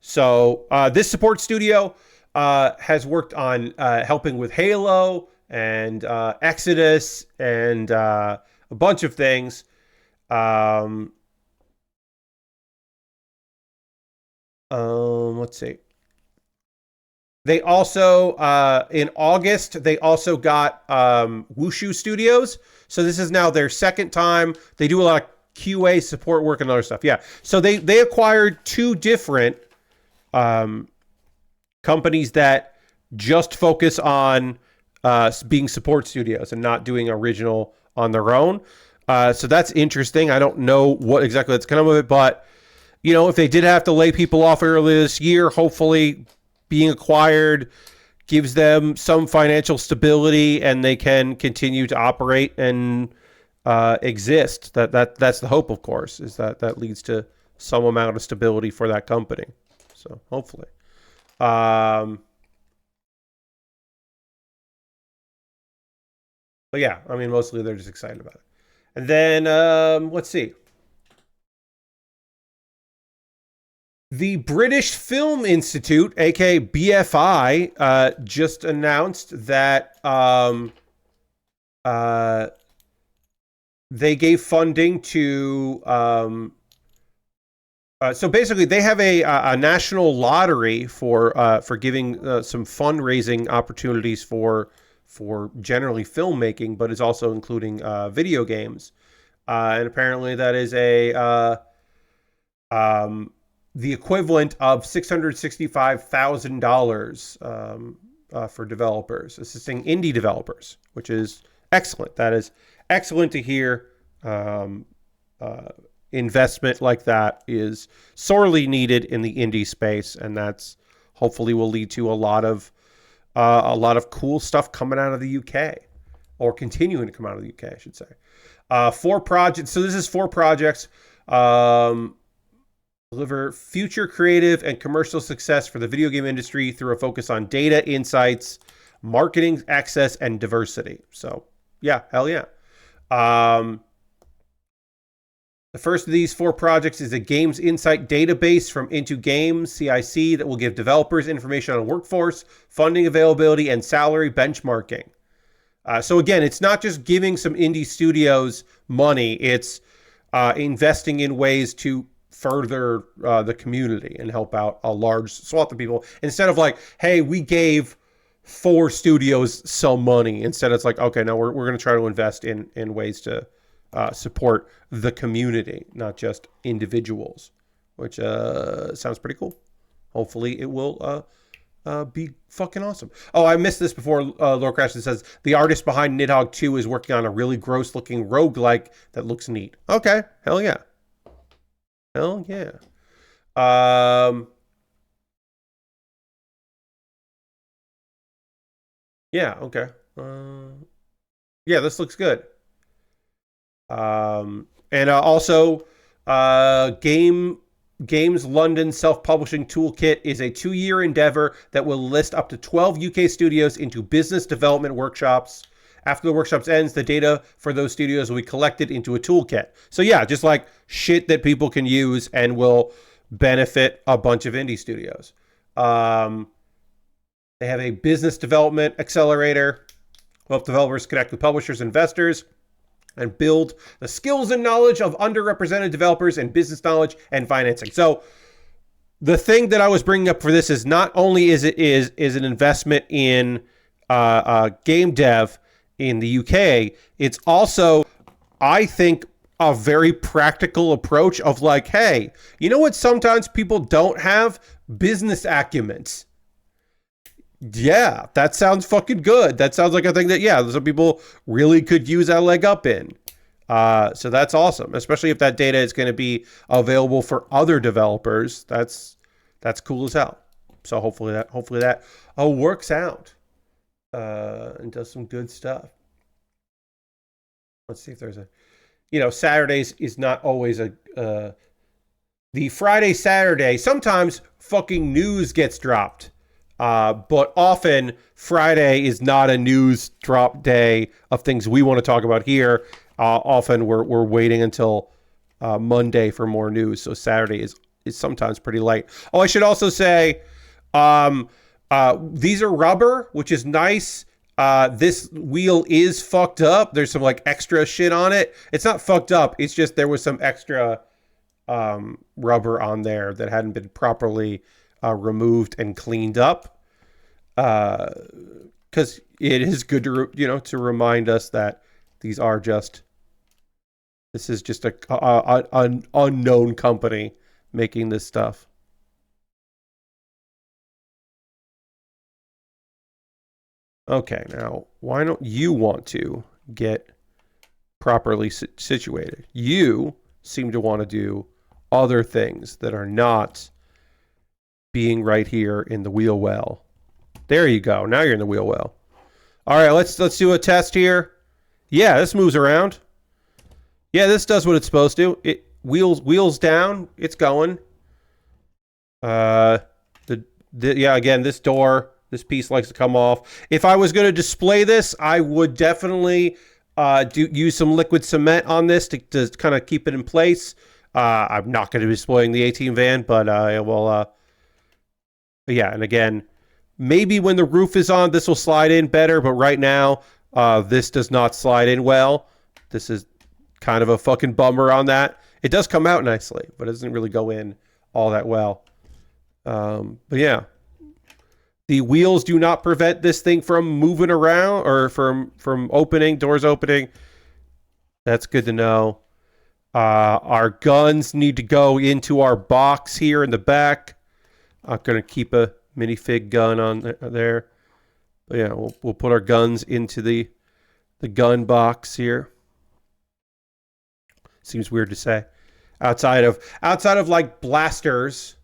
Speaker 1: So this support studio has worked on helping with Halo and Exodus and a bunch of things. Let's see. They also, in August, they also got Wushu Studios. So this is now their second time. They do a lot of QA support work and other stuff. Yeah. So they acquired 2 different companies that just focus on being support studios and not doing original on their own. So that's interesting. I don't know what exactly that's come of it, but if they did have to lay people off earlier this year, hopefully being acquired gives them some financial stability and they can continue to operate and exist. That's the hope, of course, is that leads to some amount of stability for that company. So hopefully. But yeah, I mean, mostly they're just excited about it. And then let's see. The British Film Institute, aka BFI, just announced that they gave funding to. So basically, they have a national lottery for giving some fundraising opportunities for generally filmmaking, but is also including video games, and apparently that is the equivalent of $665,000 for developers, assisting indie developers, which is excellent. That is excellent to hear. Investment like that is sorely needed in the indie space, and that's hopefully will lead to a lot of cool stuff coming out of the UK, or continuing to come out of the UK, I should say. 4 projects. So this is 4 projects. Deliver future creative and commercial success for the video game industry through a focus on data, insights, marketing, access, and diversity. So, yeah, hell yeah. The first of these 4 projects is a Games Insight database from Into Games, CIC, that will give developers information on workforce, funding availability, and salary benchmarking. So again, it's not just giving some indie studios money, it's investing in ways to further the community and help out a large swath of people, instead of like, hey, we gave 4 studios some money. Instead, it's like, okay, now we're going to try to invest in ways to support the community, not just individuals, which sounds pretty cool. Hopefully it will be fucking awesome. Oh, I missed this before. Lord Crash says the artist behind Nidhogg 2 is working on a really gross looking roguelike that looks neat. Okay, hell yeah. Hell yeah. Yeah, okay. Yeah, this looks good. And also, Games London Self-Publishing Toolkit is a 2-year endeavor that will list up to 12 UK studios into business development workshops. After the workshops ends, the data for those studios will be collected into a toolkit. So yeah, just like shit that people can use and will benefit a bunch of indie studios. They have a business development accelerator. Help developers connect with publishers, investors, and build the skills and knowledge of underrepresented developers and business knowledge and financing. So the thing that I was bringing up for this is not only is an investment in game dev in the UK, it's also, I think, a very practical approach of like, hey, you know what? Sometimes people don't have business acumens. Yeah, that sounds fucking good. That sounds like a thing that, yeah, some people really could use a leg up in. So that's awesome, especially if that data is going to be available for other developers. That's cool as hell. So hopefully that works out and does some good stuff. Let's see if there's Saturdays is not always the Friday, Saturday. Sometimes fucking news gets dropped. But often Friday is not a news drop day of things we want to talk about here. Often we're waiting until Monday for more news. So Saturday is sometimes pretty light. Oh, I should also say, these are rubber, which is nice. This wheel is fucked up. There's some like extra shit on it. It's not fucked up. It's just there was some extra rubber on there that hadn't been properly removed and cleaned up. Because it is good to to remind us that these are just This is just an unknown company making this stuff. Okay, now, why don't you want to get properly situated? You seem to want to do other things that are not being right here in the wheel well. There you go. Now you're in the wheel well. All right, let's do a test here. Yeah, this moves around. Yeah, this does what it's supposed to. It wheels down. It's going. Yeah, again, this door, this piece likes to come off. If I was going to display this, I would definitely use some liquid cement on this to kind of keep it in place. I'm not going to be displaying the A-Team van, but I will. Yeah, and again, maybe when the roof is on, this will slide in better. But right now, this does not slide in well. This is kind of a fucking bummer on that. It does come out nicely, but it doesn't really go in all that well. But yeah, the wheels do not prevent this thing from moving around or from opening, doors opening. That's good to know. Our guns need to go into our box here in the back. I'm going to keep a minifig gun on there. But yeah, we'll put our guns into the gun box here. Seems weird to say. Outside of like blasters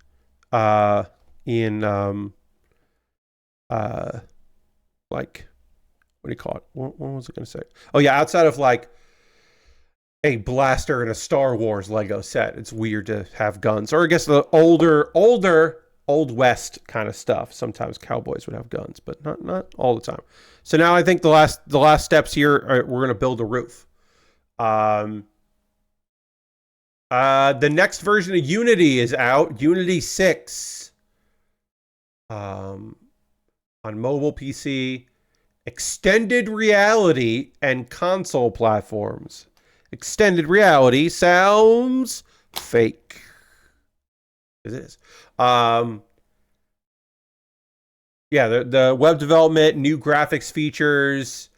Speaker 1: in like, what do you call it? What was I going to say? Oh yeah, outside of like a blaster in a Star Wars Lego set, it's weird to have guns. Or I guess the older Old West kind of stuff. Sometimes cowboys would have guns, but not all the time. So now I think the last steps here are we're going to build a roof. The next version of Unity is out, Unity 6. On mobile PC, extended reality, and console platforms. Extended reality sounds fake. It is. Yeah, the web development, new graphics features,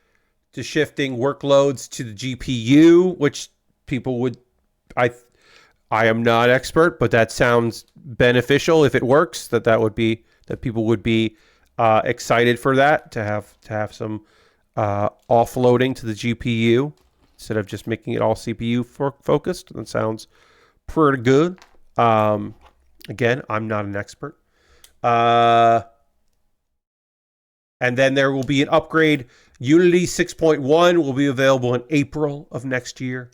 Speaker 1: to shifting workloads to the GPU, which people would, I am not expert, but that sounds beneficial if it works. That people would be excited for that, to have some offloading to the GPU instead of just making it all CPU focused. That sounds pretty good. Again, I'm not an expert. And then there will be an upgrade. Unity 6.1 will be available in April of next year.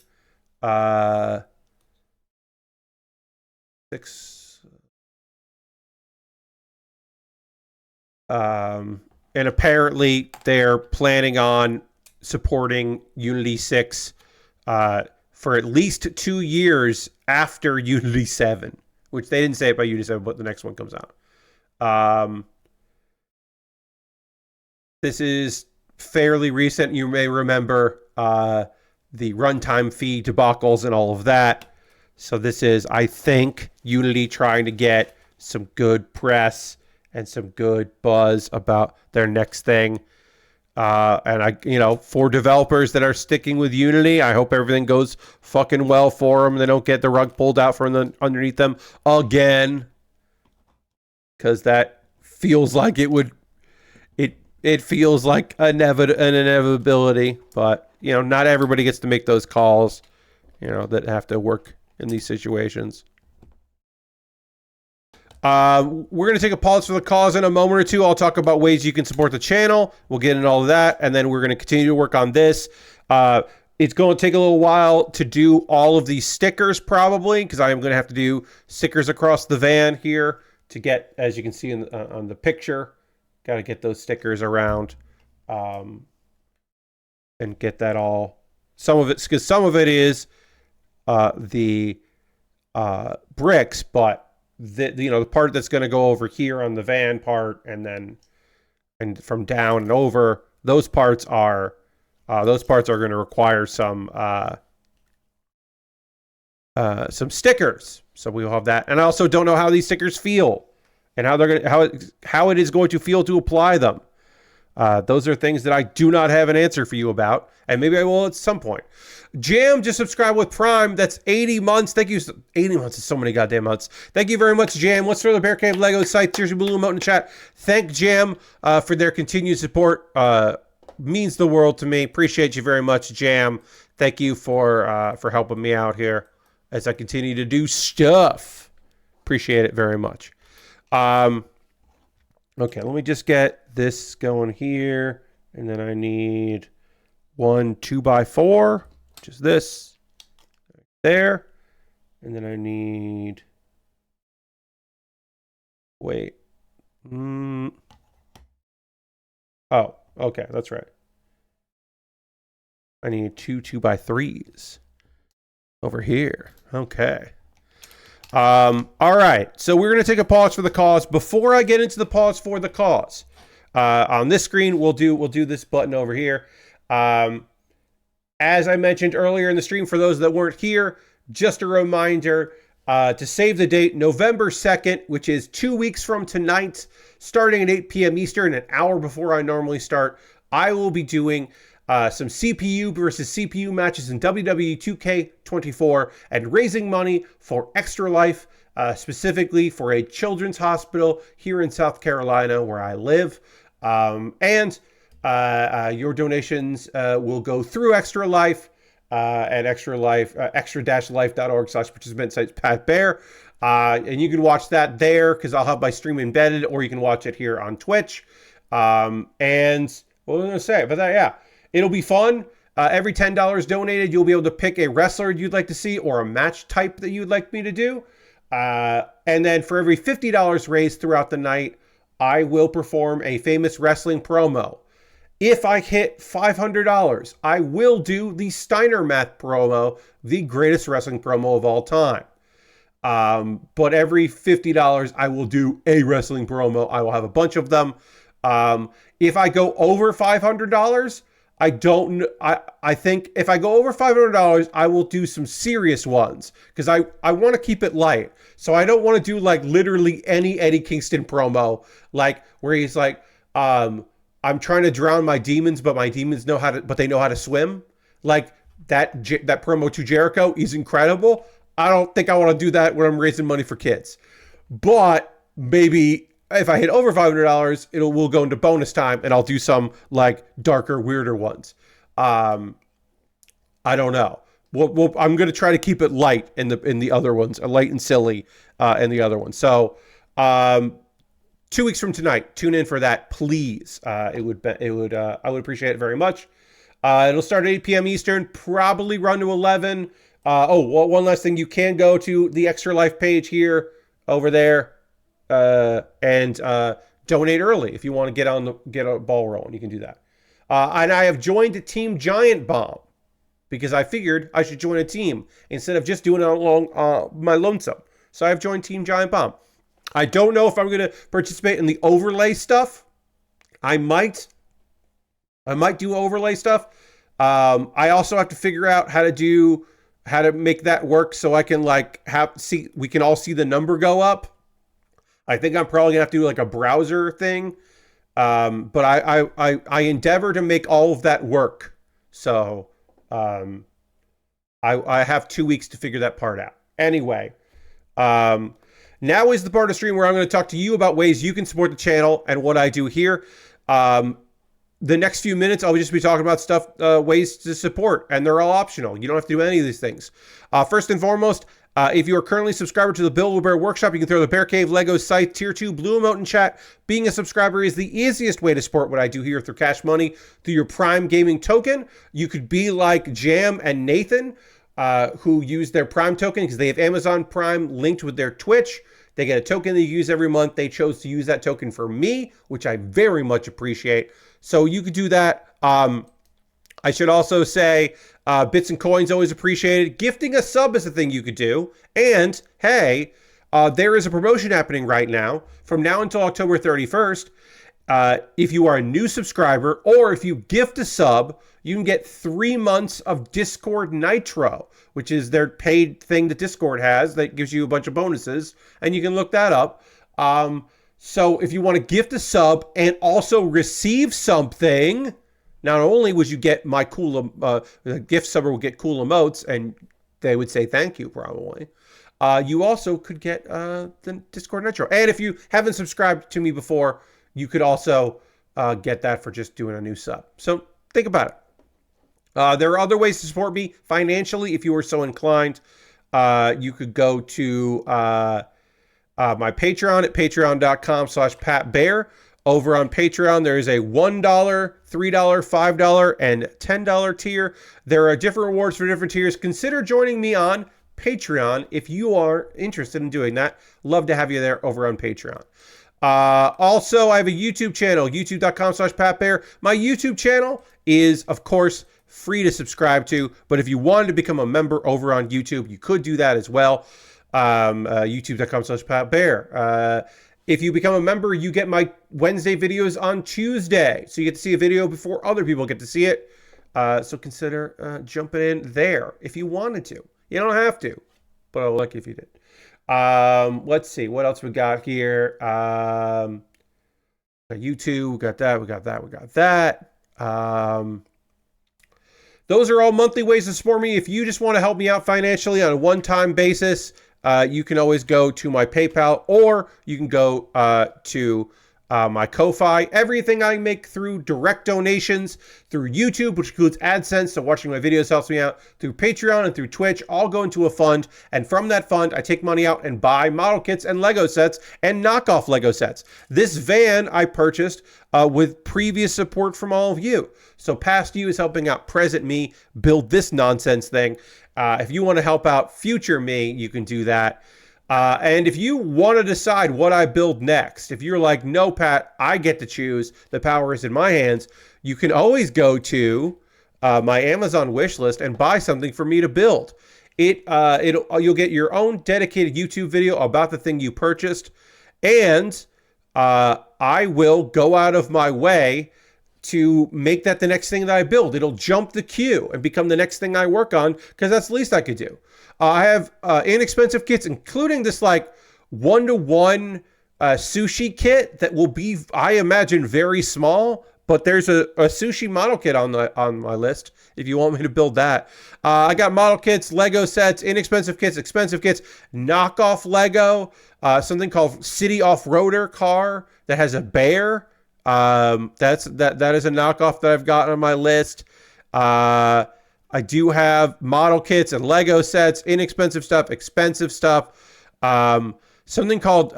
Speaker 1: And apparently they're planning on supporting Unity 6 for at least 2 years after Unity 7, which they didn't say about Unity 7, but the next one comes out. This is fairly recent. You may remember the runtime fee debacles and all of that. So this is, I think, Unity trying to get some good press and some good buzz about their next thing. And for developers that are sticking with Unity, I hope everything goes fucking well for them. They don't get the rug pulled out from underneath them again, because that feels like it would. It feels like an inevitability, but not everybody gets to make those calls. That have to work in these situations. We're going to take a pause for the cause in a moment or two. I'll talk about ways you can support the channel. We'll get into all of that, and then we're going to continue to work on this. It's going to take a little while to do all of these stickers, probably, because I am going to have to do stickers across the van here to get, as you can see on the picture, got to get those stickers around and get that all. Some of it is the bricks, but the part that's going to go over here on the van part, and from down and over, those parts are going to require some stickers. So we will have that. And I also don't know how these stickers feel and how it is going to feel to apply them. Those are things that I do not have an answer for you about, and maybe I will at some point. Jam just subscribed with Prime. That's 80 months. Thank you. 80 months is so many goddamn months. Thank you very much, Jam. Let's throw the Bear Cave Lego site. Tears of Blue emote in the chat. Thank Jam for their continued support. Means the world to me. Appreciate you very much, Jam. Thank you for helping me out here as I continue to do stuff. Appreciate it very much. Okay, let me just get this going here, and then I need one 2x4, which is this right there, and then I need. Wait. Oh, okay, that's right. I need two 2x3s over here. Okay. All right. So we're going to take a pause for the cause. Before I get into the pause for the cause, on this screen, we'll do this button over here. As I mentioned earlier in the stream, for those that weren't here, just a reminder to save the date, November 2nd, which is 2 weeks from tonight, starting at 8 p.m. Eastern, an hour before I normally start. I will be doing some CPU versus CPU matches in WWE 2K24 and raising money for Extra Life, specifically for a children's hospital here in South Carolina where I live. And your donations will go through Extra Life at Extra Life, extra-life.org/participant sites Baer. And you can watch that there because I'll have my stream embedded, or you can watch it here on Twitch. And what was I going to say? But that, yeah. It'll be fun. Every $10 donated, you'll be able to pick a wrestler you'd like to see or a match type that you'd like me to do. And then for every $50 raised throughout the night, I will perform a famous wrestling promo. If I hit $500, I will do the Steiner Math promo, the greatest wrestling promo of all time. But every $50, I will do a wrestling promo. I will have a bunch of them. If I go over $500, I think if I go over $500, I will do some serious ones because I want to keep it light. So I don't want to do like literally any Eddie Kingston promo, like where he's like, I'm trying to drown my demons, but my demons know how to swim. Like that promo to Jericho is incredible. I don't think I want to do that when I'm raising money for kids, but maybe if I hit over $500, we'll go into bonus time, and I'll do some like darker, weirder ones. I don't know. I'm going to try to keep it light in the other ones, light and silly in the other ones. So 2 weeks from tonight, tune in for that, please. I would appreciate it very much. It'll start at 8 p.m. Eastern, probably run to 11. One last thing, you can go to the Extra Life page here over there. And donate early if you want to get a ball rolling. You can do that. And I have joined Team Giant Bomb because I figured I should join a team instead of just doing it along my lonesome. So I've joined Team Giant Bomb. I don't know if I'm going to participate in the overlay stuff. I might do overlay stuff. I also have to figure out how to make that work so I can we can all see the number go up. I think I'm probably gonna have to do like a browser thing, but I endeavor to make all of that work. So I have 2 weeks to figure that part out. Anyway, now is the part of the stream where I'm going to talk to you about ways you can support the channel and what I do here. The next few minutes, I'll just be talking about stuff, ways to support, and they're all optional. You don't have to do any of these things. First and foremost, if you are currently a subscriber to the Baer Workshop, you can throw the Bear Cave Lego site tier 2 blue emote in chat. Being a subscriber is the easiest way to support what I do here through Cash Money, through your Prime Gaming token. You could be like Jam and Nathan, who use their Prime token because they have Amazon Prime linked with their Twitch. They get a token they use every month. They chose to use that token for me, which I very much appreciate. So you could do that. I should also say bits and coins always appreciated. Gifting a sub is a thing you could do. And hey, there is a promotion happening right now from now until October 31st. If you are a new subscriber or if you gift a sub, you can get 3 months of Discord Nitro, which is their paid thing that Discord has that gives you a bunch of bonuses. And you can look that up. So if you want to gift a sub and also receive something, not only would you get my cool, the gift subber will get cool emotes and they would say thank you probably. You also could get the Discord Nitro. And if you haven't subscribed to me before, you could also get that for just doing a new sub. So think about it. There are other ways to support me financially if you were so inclined. You could go to my Patreon at patreon.com/PatBaer. Over on Patreon, there is a $1, $3, $5, and $10 tier. There are different rewards for different tiers. Consider joining me on Patreon if you are interested in doing that. Love to have you there over on Patreon. Also, I have a YouTube channel, youtube.com/PatBaer. My YouTube channel is, of course, free to subscribe to, but if you wanted to become a member over on YouTube, you could do that as well. youtube.com/PatBaer. If you become a member, you get my Wednesday videos on Tuesday. So you get to see a video before other people get to see it. So consider jumping in there if you wanted to. You don't have to, but I'll like if you did. Let's see. What else we got here? YouTube, we got that, we got that, we got that. Those are all monthly ways to support me. If you just want to help me out financially on a one-time basis, you can always go to my PayPal or you can go to my Ko-Fi. Everything I make through direct donations, through YouTube, which includes AdSense, so watching my videos helps me out, through Patreon and through Twitch, all go into a fund. And from that fund, I take money out and buy model kits and Lego sets and knockoff Lego sets. This van I purchased with previous support from all of you. So past you is helping out present me build this nonsense thing. If you want to help out future me, you can do that. And if you want to decide what I build next, if you're like, no, Pat, I get to choose, the power is in my hands, you can always go to my Amazon wish list and buy something for me to build. You'll get your own dedicated YouTube video about the thing you purchased, and I will go out of my way to make that the next thing that I build. It'll jump the queue and become the next thing I work on, because that's the least I could do. I have inexpensive kits, including this like 1-to-1 sushi kit that will be, I imagine, very small. But there's a sushi model kit on my list if you want me to build that. I got model kits, Lego sets, inexpensive kits, expensive kits, knockoff Lego, something called City Off-Roader car that has a bear. That is a knockoff that I've got on my list. I do have model kits and Lego sets, inexpensive stuff, expensive stuff. Something called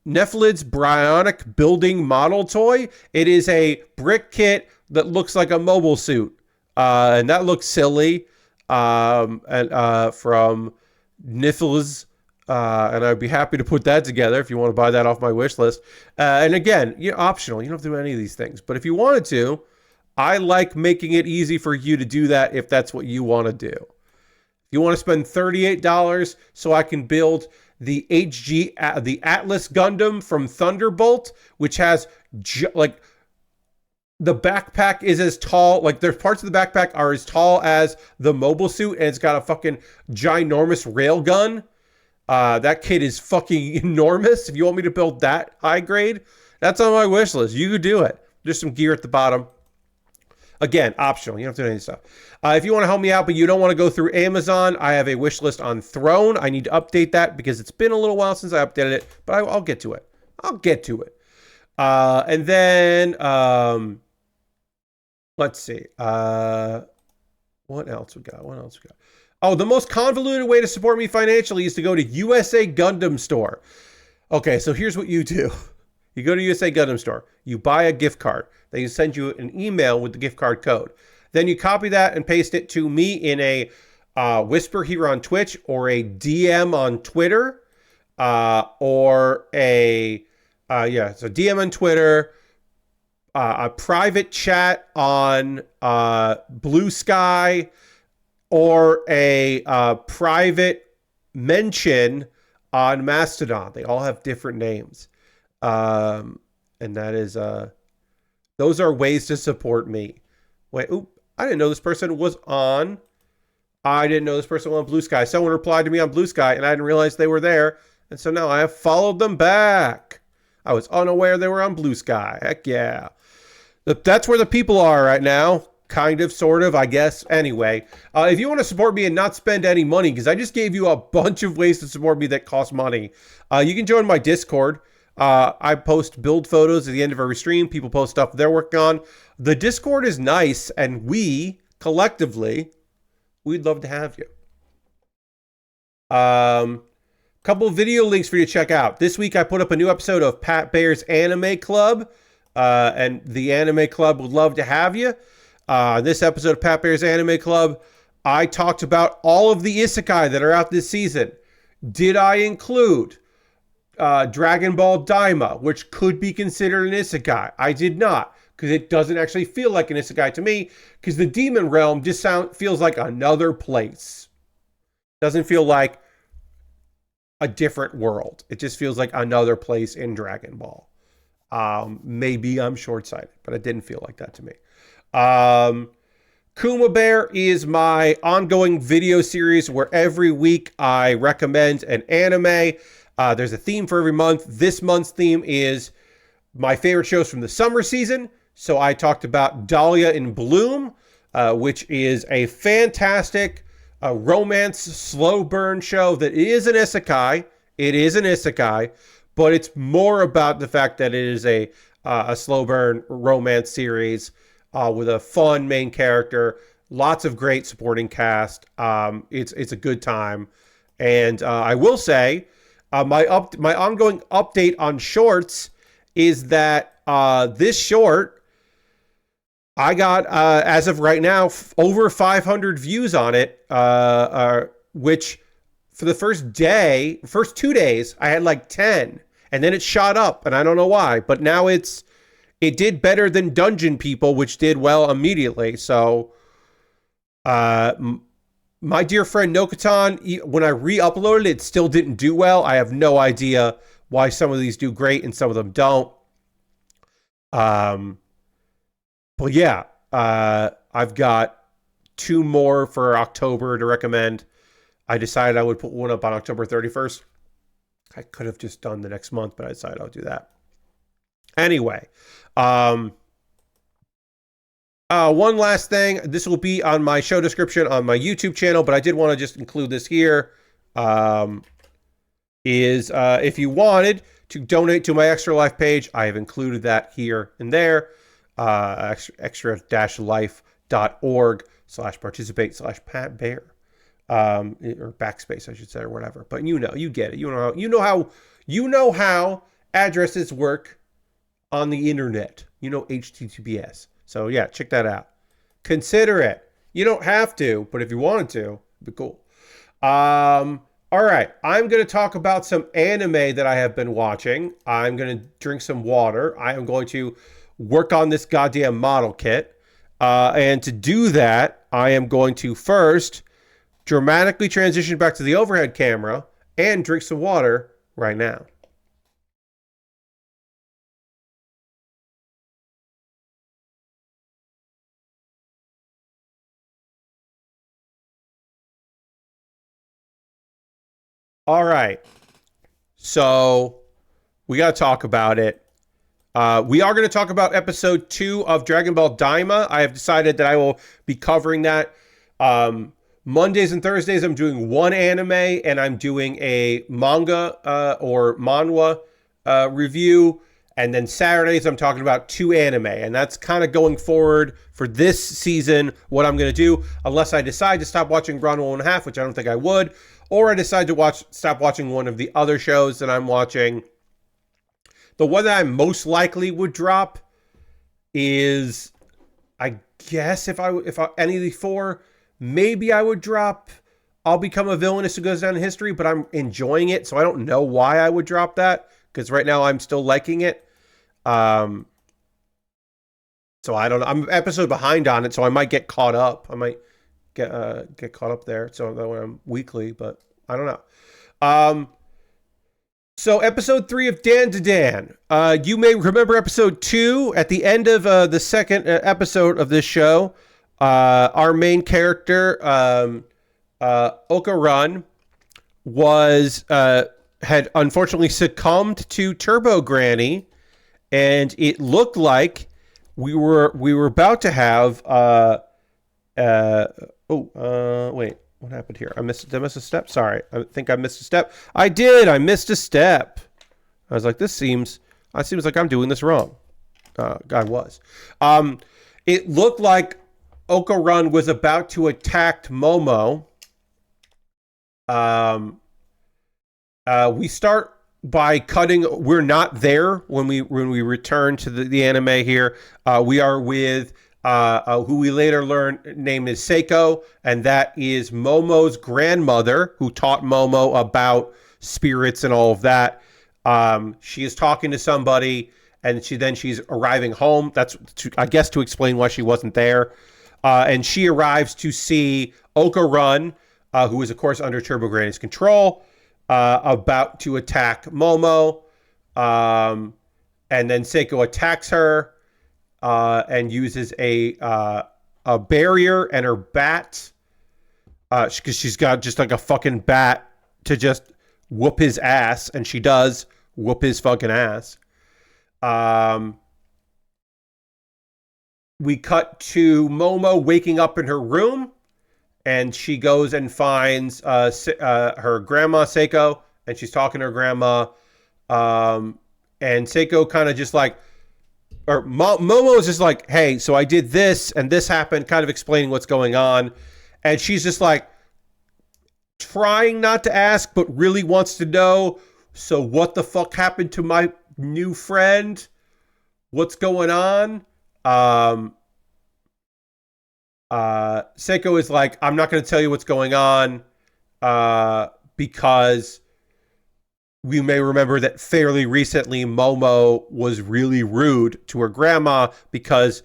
Speaker 1: Nephlid's Bryonic Building Model Toy. It is a brick kit that looks like a mobile suit. And that looks silly. From Nephlid's. And I'd be happy to put that together if you want to buy that off my wish list. And again, you're optional. You don't have to do any of these things. But if you wanted to, I like making it easy for you to do that if that's what you want to do. If you want to spend $38 so I can build the the Atlas Gundam from Thunderbolt, which has like the backpack is as tall, like there's parts of the backpack are as tall as the mobile suit, and it's got a fucking ginormous railgun. That kit is fucking enormous. If you want me to build that high grade, that's on my wish list. You could do it. There's some gear at the bottom. Again, optional. You don't have to do any stuff. If you want to help me out, but you don't want to go through Amazon, I have a wish list on Throne. I need to update that because it's been a little while since I updated it, but I'll get to it. I'll get to it. And then, let's see. What else we got? Oh, the most convoluted way to support me financially is to go to USA Gundam Store. Okay, so here's what you do. You go to USA Gundam Store. You buy a gift card. They send you an email with the gift card code. Then you copy that and paste it to me in a whisper here on Twitch or a DM on Twitter or a DM on Twitter, a private chat on Blue Sky, or a private mention on Mastodon. They all have different names. And that is, those are ways to support me. Wait, I didn't know this person was on. I didn't know this person was on Blue Sky. Someone replied to me on Blue Sky, and I didn't realize they were there. And so now I have followed them back. I was unaware they were on Blue Sky. Heck yeah. That's where the people are right now. Kind of, sort of, I guess. Anyway, if you want to support me and not spend any money, because I just gave you a bunch of ways to support me that cost money, you can join my Discord. I post build photos at the end of every stream. People post stuff they're working on. The Discord is nice, and we, collectively, we'd love to have you. Couple video links for you to check out. This week I put up a new episode of Pat Baer's Anime Club, and the Anime Club would love to have you. This episode of Pat Baer's Anime Club, I talked about all of the isekai that are out this season. Did I include Dragon Ball Daima, which could be considered an isekai? I did not, because it doesn't actually feel like an isekai to me, because the demon realm just feels like another place. Doesn't feel like a different world. It just feels like another place in Dragon Ball. Maybe I'm short-sighted, but it didn't feel like that to me. Kuma Baer is my ongoing video series where every week I recommend an anime. There's a theme for every month. This month's theme is my favorite shows from the summer season. So I talked about Dahlia in Bloom, which is a fantastic romance slow burn show that is an isekai. It is an isekai, but it's more about the fact that it is a slow burn romance series with a fun main character, lots of great supporting cast. It's a good time, and I will say my ongoing update on shorts is that this short, I got, as of right now, over 500 views on it, which for the first 2 days, I had like 10. And then it shot up, and I don't know why. But now it did better than Dungeon People, which did well immediately. So, my dear friend Nokatan, when I re-uploaded it, still didn't do well. I have no idea why some of these do great and some of them don't. But yeah, I've got 2 more for October to recommend. I decided I would put one up on October 31st. I could have just done the next month, but I decided I'll do that. Anyway, one last thing. This will be on my show description on my YouTube channel, but I did want to just include this here. If you wanted to donate to my Extra Life page, I have included that here and there. extra-life.org/participate/Pat Baer. Or backspace, I should say, or whatever. But you get it. You know how addresses work on the internet. You know HTTPS. So yeah, check that out. Consider it. You don't have to, but if you wanted to, it'd be cool. All right, I'm going to talk about some anime that I have been watching. I'm going to drink some water. I am going to work on this goddamn model kit. And to do that, I am going to first dramatically transition back to the overhead camera and drink some water right now. All right. So we got to talk about it. We are going to talk about episode 2 of Dragon Ball Daima. I have decided that I will be covering that. Mondays and Thursdays, I'm doing one anime, and I'm doing a manga or manhwa review. And then Saturdays, I'm talking about 2 anime. And that's kind of going forward for this season, what I'm going to do, unless I decide to stop watching Ranma 1/2, which I don't think I would, or I decide to stop watching one of the other shows that I'm watching. The one that I most likely would drop is, I guess, if any of the 4, maybe I would drop I'll Become a Villainess Who Goes Down in History, but I'm enjoying it, so I don't know why I would drop that, because right now I'm still liking it. So I don't know. I'm an episode behind on it, so I might get caught up. I might get caught up there, so that when I'm weekly, but I don't know. So episode 3 of Dan to Dan. You may remember episode 2 at the end of the second episode of this show. Our main character, Okarun, had unfortunately succumbed to Turbo Granny, and it looked like we were about to have wait, what happened here? Did I miss a step? Sorry, I think I missed a step. I did. I missed a step. I was like, it seems like I'm doing this wrong. I was. It looked like Okarun was about to attack Momo. We start by cutting. We're not there when we return to the anime here. We are with who we later learn name is Seiko, and that is Momo's grandmother, who taught Momo about spirits and all of that. She is talking to somebody, and she's arriving home. That's I guess to explain why she wasn't there. And she arrives to see Okarun, who is of course under Turbo Granny's control, about to attack Momo. And then Seiko attacks her and uses a barrier and her bat, because she's got just like a fucking bat to just whoop his ass, and she does whoop his fucking ass. We cut to Momo waking up in her room, and she goes and finds her grandma Seiko, and she's talking to her grandma. And Seiko kind of just like, or Momo is just like, hey, so I did this and this happened, kind of explaining what's going on. And she's just like trying not to ask, but really wants to know, so what the fuck happened to my new friend? What's going on? Seiko is like, I'm not going to tell you what's going on, because we may remember that fairly recently Momo was really rude to her grandma because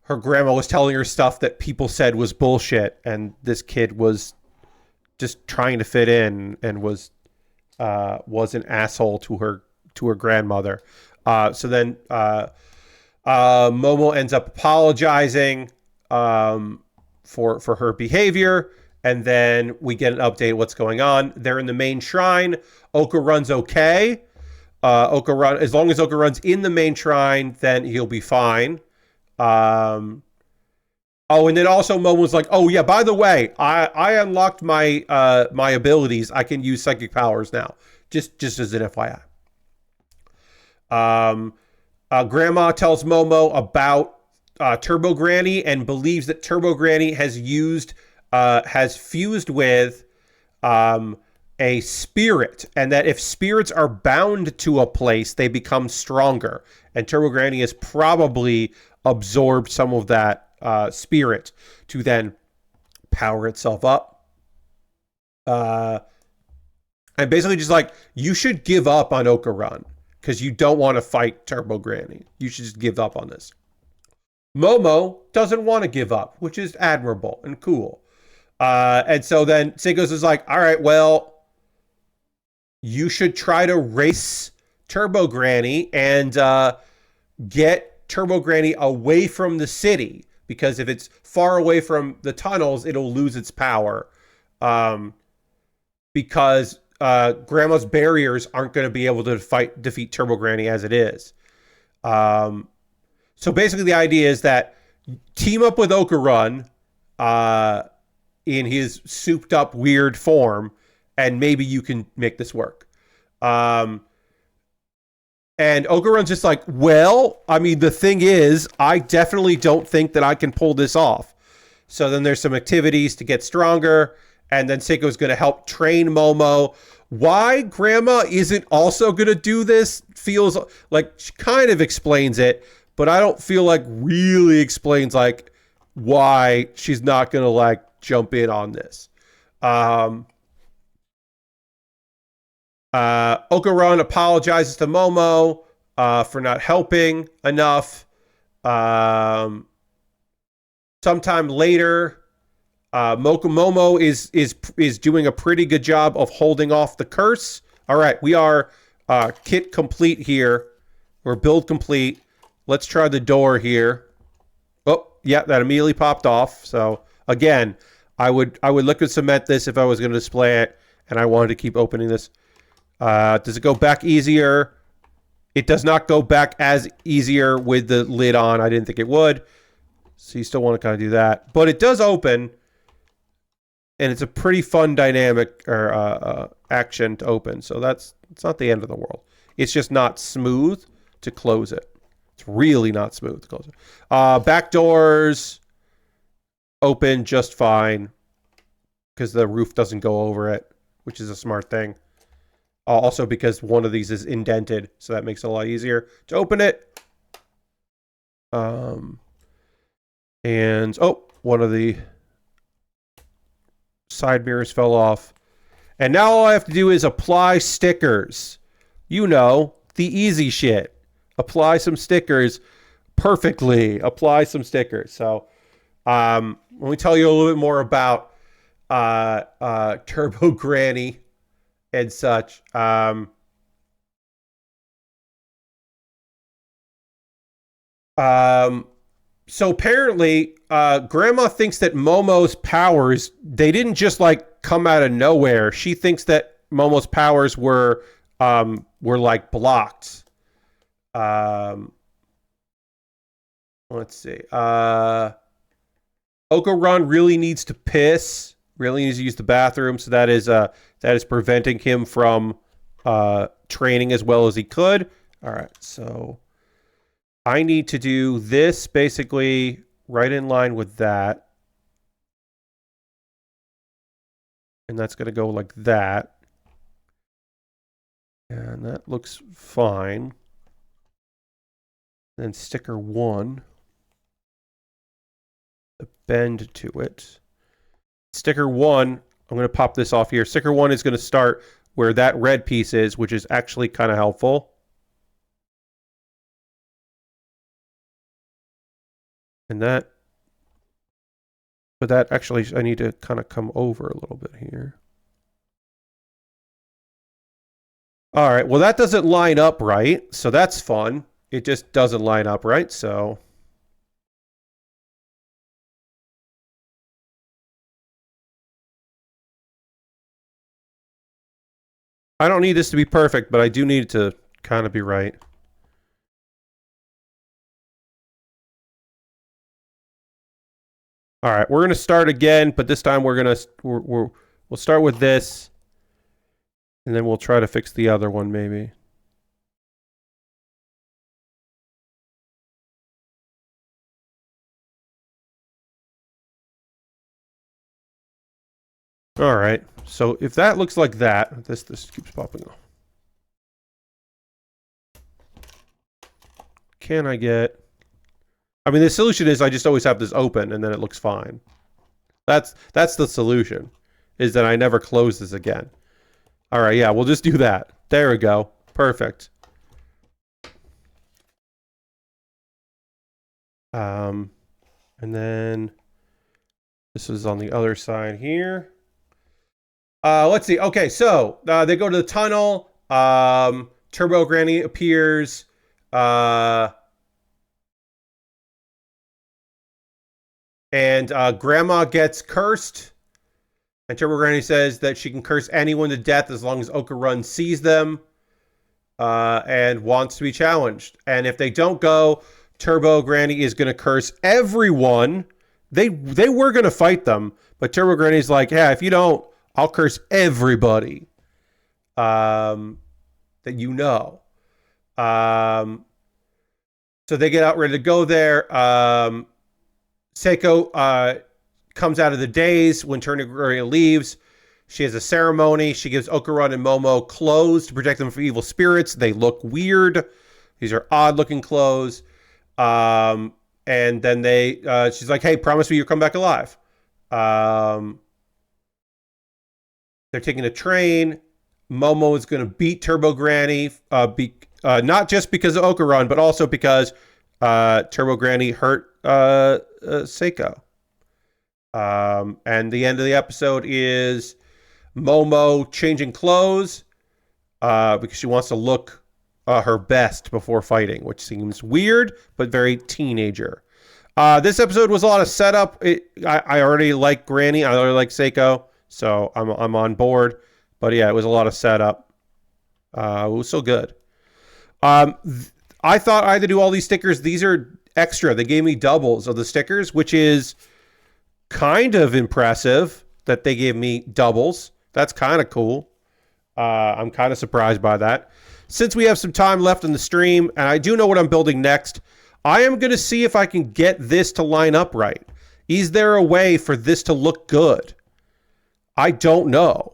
Speaker 1: her grandma was telling her stuff that people said was bullshit, and this kid was just trying to fit in and was an asshole to her grandmother. So then Momo ends up apologizing for her behavior, and then we get an update of what's going on. They're in the main shrine. Okarun's okay. Okarun, as long as Okarun's in the main shrine, then he'll be fine. And then also Momo's like, oh yeah, by the way, I unlocked my my abilities. I can use psychic powers now. Just as an FYI. Grandma tells Momo about Turbo Granny and believes that Turbo Granny has fused with a spirit, and that if spirits are bound to a place, they become stronger. And Turbo Granny has probably absorbed some of that spirit to then power itself up. And basically just like, you should give up on Okarun because you don't want to fight Turbo Granny. You should just give up on this. Momo doesn't want to give up, which is admirable and cool. And so then Seiko's is like, all right, well, you should try to race Turbo Granny and get Turbo Granny away from the city, because if it's far away from the tunnels, it'll lose its power. Because Grandma's barriers aren't going to be able to defeat Turbo Granny as it is. So basically the idea is that team up with Okarun in his souped up weird form, and maybe you can make this work. And Okarun's just like, well, I mean, the thing is, I definitely don't think that I can pull this off. So then there's some activities to get stronger, and then Seiko's going to help train Momo. Why Grandma isn't also going to do this feels like she kind of explains it, but I don't feel like really explains like why she's not going to like jump in on this. Okarun apologizes to Momo for not helping enough. Sometime later, Momo is doing a pretty good job of holding off the curse. All right, we are kit complete here. We're build complete. Let's try the door here. Oh, yeah, that immediately popped off. So again, I would liquid cement this if I was going to display it, and I wanted to keep opening this. Does it go back easier? It does not go back as easier with the lid on. I didn't think it would. So you still want to kind of do that. But it does open. And it's a pretty fun dynamic or action to open. So it's not the end of the world. It's just not smooth to close it. It's really not smooth to close it. Back doors open just fine because the roof doesn't go over it, which is a smart thing. Also because one of these is indented, so that makes it a lot easier to open it. And one of the side mirrors fell off. And now all I have to do is apply stickers. You know, the easy shit. Apply some stickers perfectly. Apply some stickers. So let me tell you a little bit more about Turbo Granny and such. So apparently, Grandma thinks that Momo's powers, they didn't just like come out of nowhere. She thinks that Momo's powers were like blocked. Let's see. Okarun really needs to piss. Really needs to use the bathroom. So that is preventing him from training as well as he could. All right, so I need to do this basically right in line with that. And that's going to go like that. And that looks fine. Then sticker 1. The bend to it. Sticker 1, I'm going to pop this off here. Sticker 1 is going to start where that red piece is, which is actually kind of helpful. And that, but that actually, I need to kind of come over a little bit here. All right, well, that doesn't line up right, so that's fun. It just doesn't line up right, so. I don't need this to be perfect, but I do need it to kind of be right. All right, we're going to start again, but this time we'll start with this, and then we'll try to fix the other one maybe. All right, so if that looks like that, this keeps popping off. Can I get... I mean, the solution is I just always have this open and then it looks fine. That's the solution, is that I never close this again. All right, yeah, we'll just do that. There we go. Perfect. And then this is on the other side here. Let's see. Okay, so they go to the tunnel. Turbo Granny appears. And Grandma gets cursed. And Turbo Granny says that she can curse anyone to death as long as Okarun sees them and wants to be challenged. And if they don't go, Turbo Granny is going to curse everyone. They were going to fight them, but Turbo Granny's like, yeah, if you don't, I'll curse everybody that you know. So they get out ready to go there. Seiko comes out of the daze when Turbo Granny leaves. She has a ceremony. She gives Okarun and Momo clothes to protect them from evil spirits. They look weird. These are odd-looking clothes. And then she's like, hey, promise me you'll come back alive. They're taking a train. Momo is going to beat Turbo Granny, not just because of Okarun, but also because Turbo Granny hurt Seiko. And the end of the episode is Momo changing clothes because she wants to look her best before fighting, which seems weird, but very teenager. This episode was a lot of setup. I already like Granny. I already like Seiko, so I'm on board. But yeah, it was a lot of setup. It was so good. I thought I had to do all these stickers. These are extra. They gave me doubles of the stickers, which is kind of impressive that they gave me doubles. That's kind of cool. I'm kind of surprised by that. Since we have some time left in the stream, and I do know what I'm building next, I am going to see if I can get this to line up right. Is there a way for this to look good? I don't know.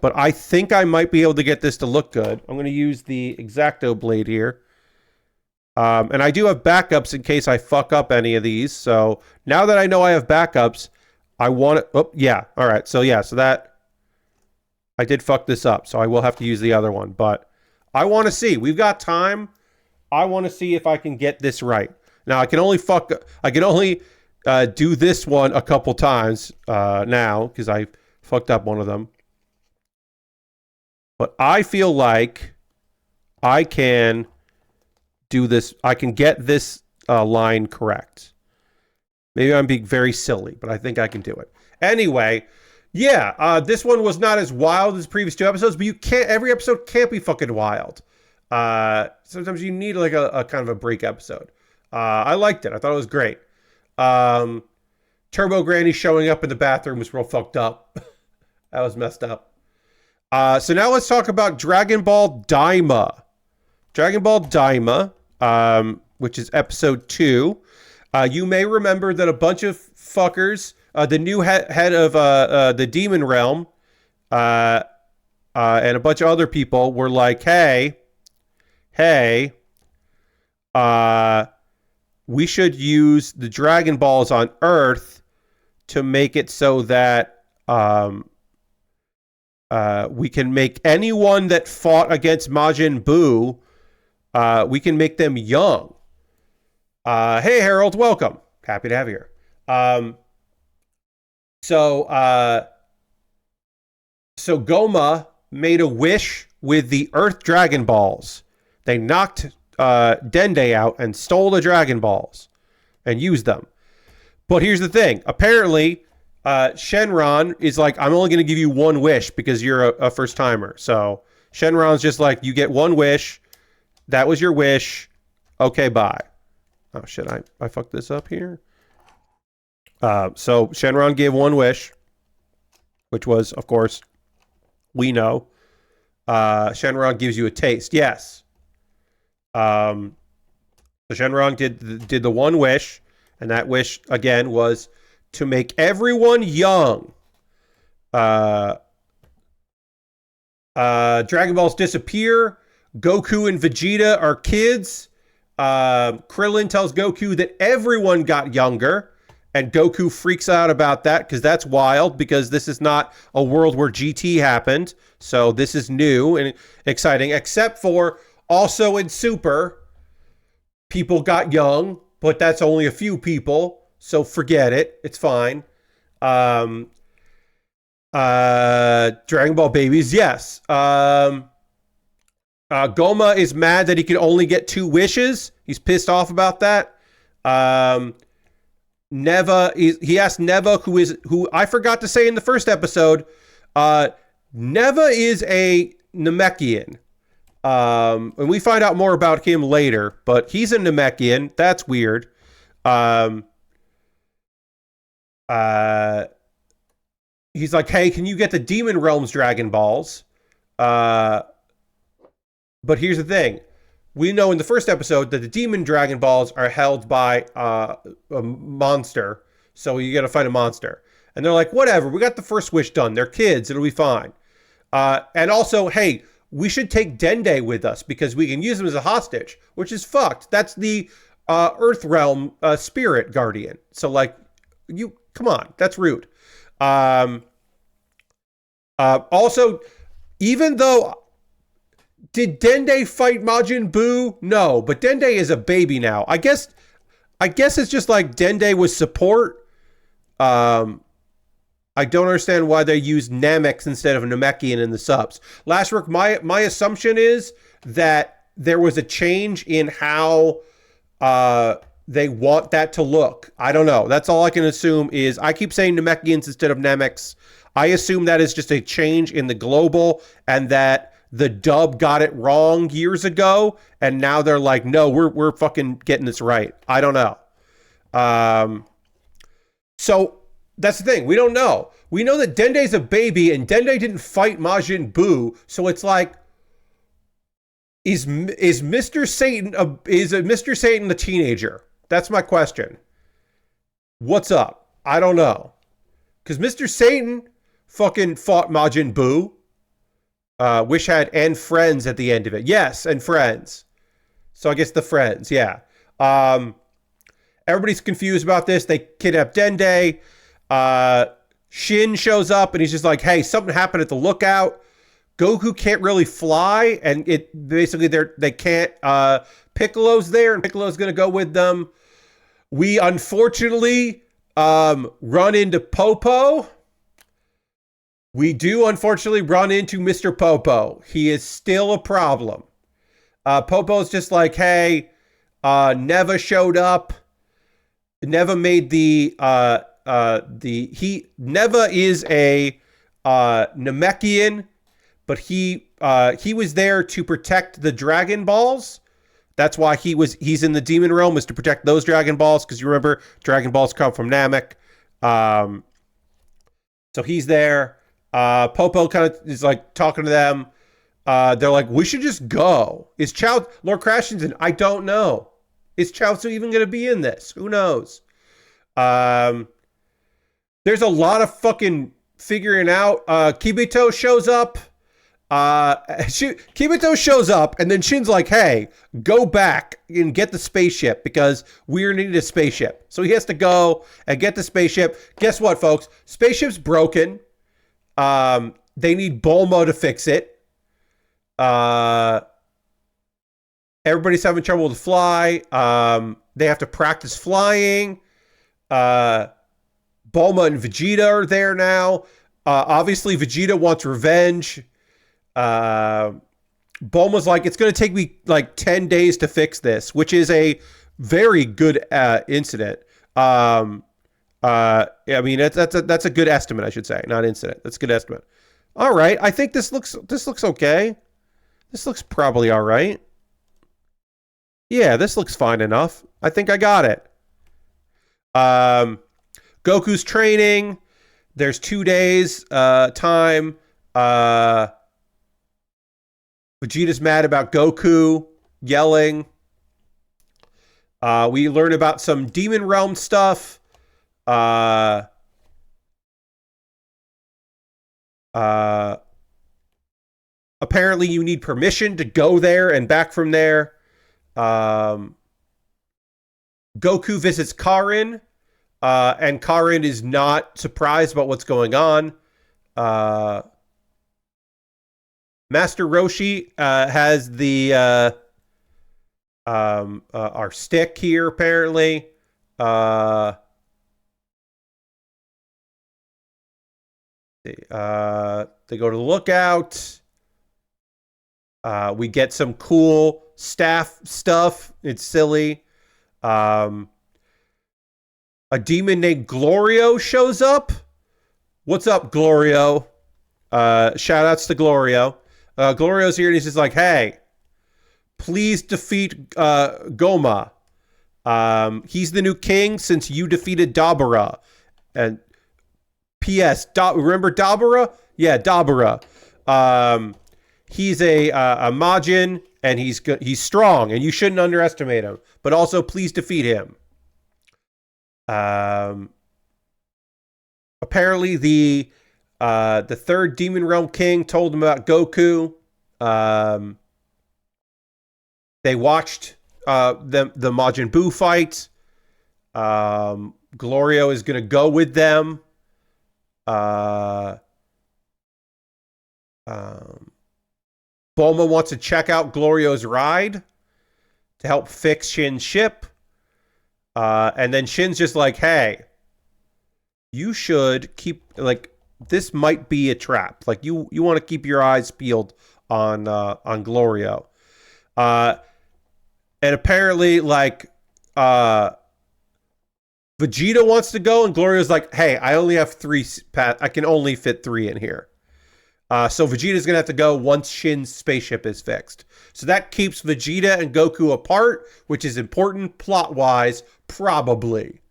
Speaker 1: But I think I might be able to get this to look good. I'm going to use the X-Acto blade here. And I do have backups in case I fuck up any of these. So now that I know I have backups, I want it. Oh, yeah. All right. So yeah, so that I did fuck this up. So I will have to use the other one. But I want to see. We've got time. I want to see if I can get this right. Now I can only do this one a couple times now because I fucked up one of them. But I feel like I can do this. I can get this line correct. Maybe I'm being very silly, but I think I can do it. Anyway, yeah, this one was not as wild as previous 2 episodes, but you can't. Every episode can't be fucking wild. Sometimes you need like a kind of a break episode. I liked it. I thought it was great. Turbo Granny showing up in the bathroom was real fucked up. That was messed up. So now let's talk about Dragon Ball Daima. Dragon Ball Daima, which is episode 2. You may remember that a bunch of fuckers, the new head of the Demon Realm, and a bunch of other people were like, hey, we should use the Dragon Balls on Earth to make it so that we can make anyone that fought against Majin Buu, we can make them young. Hey, Harold, welcome. Happy to have you here. So Goma made a wish with the Earth Dragon Balls. They knocked Dende out and stole the Dragon Balls and used them. But here's the thing. Apparently, Shenron is like, I'm only going to give you one wish because you're a first timer. So Shenron's just like, you get one wish. That was your wish. Okay, bye. Oh shit, I fucked this up here. So Shenron gave one wish, which was, of course, we know. Shenron gives you a taste. Yes. So Shenron did the one wish, and that wish again was to make everyone young. Dragon Balls disappear. Goku and Vegeta are kids. Krillin tells Goku that everyone got younger, and Goku freaks out about that because that's wild, because this is not a world where GT happened. So this is new and exciting, except for also in Super, people got young, but that's only a few people. So forget it. It's fine. Dragon Ball babies, yes. Goma is mad that he can only get 2 wishes. He's pissed off about that. Neva, he asked Neva, who I forgot to say in the first episode. Neva is a Namekian. And we find out more about him later, but he's a Namekian. That's weird. He's like, hey, can you get the Demon Realm's Dragon Balls? But here's the thing. We know in the first episode that the Demon Dragon Balls are held by a monster. So you got to fight a monster. And they're like, whatever, we got the first wish done. They're kids. It'll be fine. And also, hey, we should take Dende with us because we can use him as a hostage, which is fucked. That's the Earth Realm spirit guardian. So, like, come on. That's rude. Also, even though... Did Dende fight Majin Buu? No, but Dende is a baby now. I guess it's just like Dende was support. I don't understand why they use Namex instead of Namekian in the subs. Lashrook, my assumption is that there was a change in how they want that to look. I don't know. That's all I can assume is I keep saying Namekians instead of Namex. I assume that is just a change in the global, and that the dub got it wrong years ago, and now they're like, no, we're fucking getting this right. I don't know. So that's the thing. We don't know. We know that Dende's a baby, and Dende didn't fight Majin Buu. So it's like, is Mr. Satan Mr. Satan a teenager? That's my question. What's up? I don't know. Because Mr. Satan fucking fought Majin Buu. Wish had and friends at the end of it. Yes, and friends. So I guess the friends, yeah. Everybody's confused about this. They kidnap Dende. Shin shows up and he's just like, hey, something happened at the lookout. Goku can't really fly, and it basically they can't. Piccolo's there, and Piccolo's gonna go with them. We unfortunately run into Popo. We do unfortunately run into Mr. Popo. He is still a problem. Popo's just like, hey, Neva showed up. Neva made Neva is a Namekian, but he was there to protect the Dragon Balls. That's why he's in the Demon Realm, is to protect those Dragon Balls, because you remember Dragon Balls come from Namek. So he's there. Popo kind of is like talking to them. They're like, we should just go. Is Lord Crashington? I don't know. Is Chaozu even going to be in this? Who knows? There's a lot of fucking figuring out. Kibito shows up. Kibito shows up, and then Shin's like, hey, go back and get the spaceship, because we're needing a spaceship. So he has to go and get the spaceship. Guess what, folks? Spaceship's broken. They need Bulma to fix it. Everybody's having trouble to fly. They have to practice flying. Bulma and Vegeta are there now. Obviously, Vegeta wants revenge. Bulma's like, it's going to take me like 10 days to fix this, which is a very good incident. I mean, that's a good estimate, I should say, not incident. That's a good estimate. All right, I think this looks okay. This looks probably all right. Yeah, this looks fine enough. I think I got it. Goku's training. There's 2 days time. Vegeta's mad about Goku yelling. We learn about some Demon Realm stuff. Apparently you need permission to go there and back from there. Goku visits Karin, and Karin is not surprised about what's going on. Master Roshi has our stick here, apparently. They go to the lookout. We get some cool staff stuff. It's silly. A demon named Glorio shows up. What's up, Glorio? Shout outs to Glorio. Glorio's here and he's just like, hey, please defeat Goma. He's the new king since you defeated Dabura. And P.S. Remember Dabura? Yeah, Dabura. He's a Majin, and he's strong, and you shouldn't underestimate him. But also, please defeat him. Apparently, the third Demon Realm King told him about Goku. They watched the Majin Buu fight. Glorio is going to go with them. Bulma wants to check out Glorio's ride to help fix Shin's ship. And then Shin's just like, hey, you should keep, like, this might be a trap. Like, you want to keep your eyes peeled on Glorio. And apparently, like, Vegeta wants to go, and Glorio's like, hey, I only have 3 I can only fit 3 in here. So Vegeta's going to have to go once Shin's spaceship is fixed. So that keeps Vegeta and Goku apart, which is important plot-wise, probably.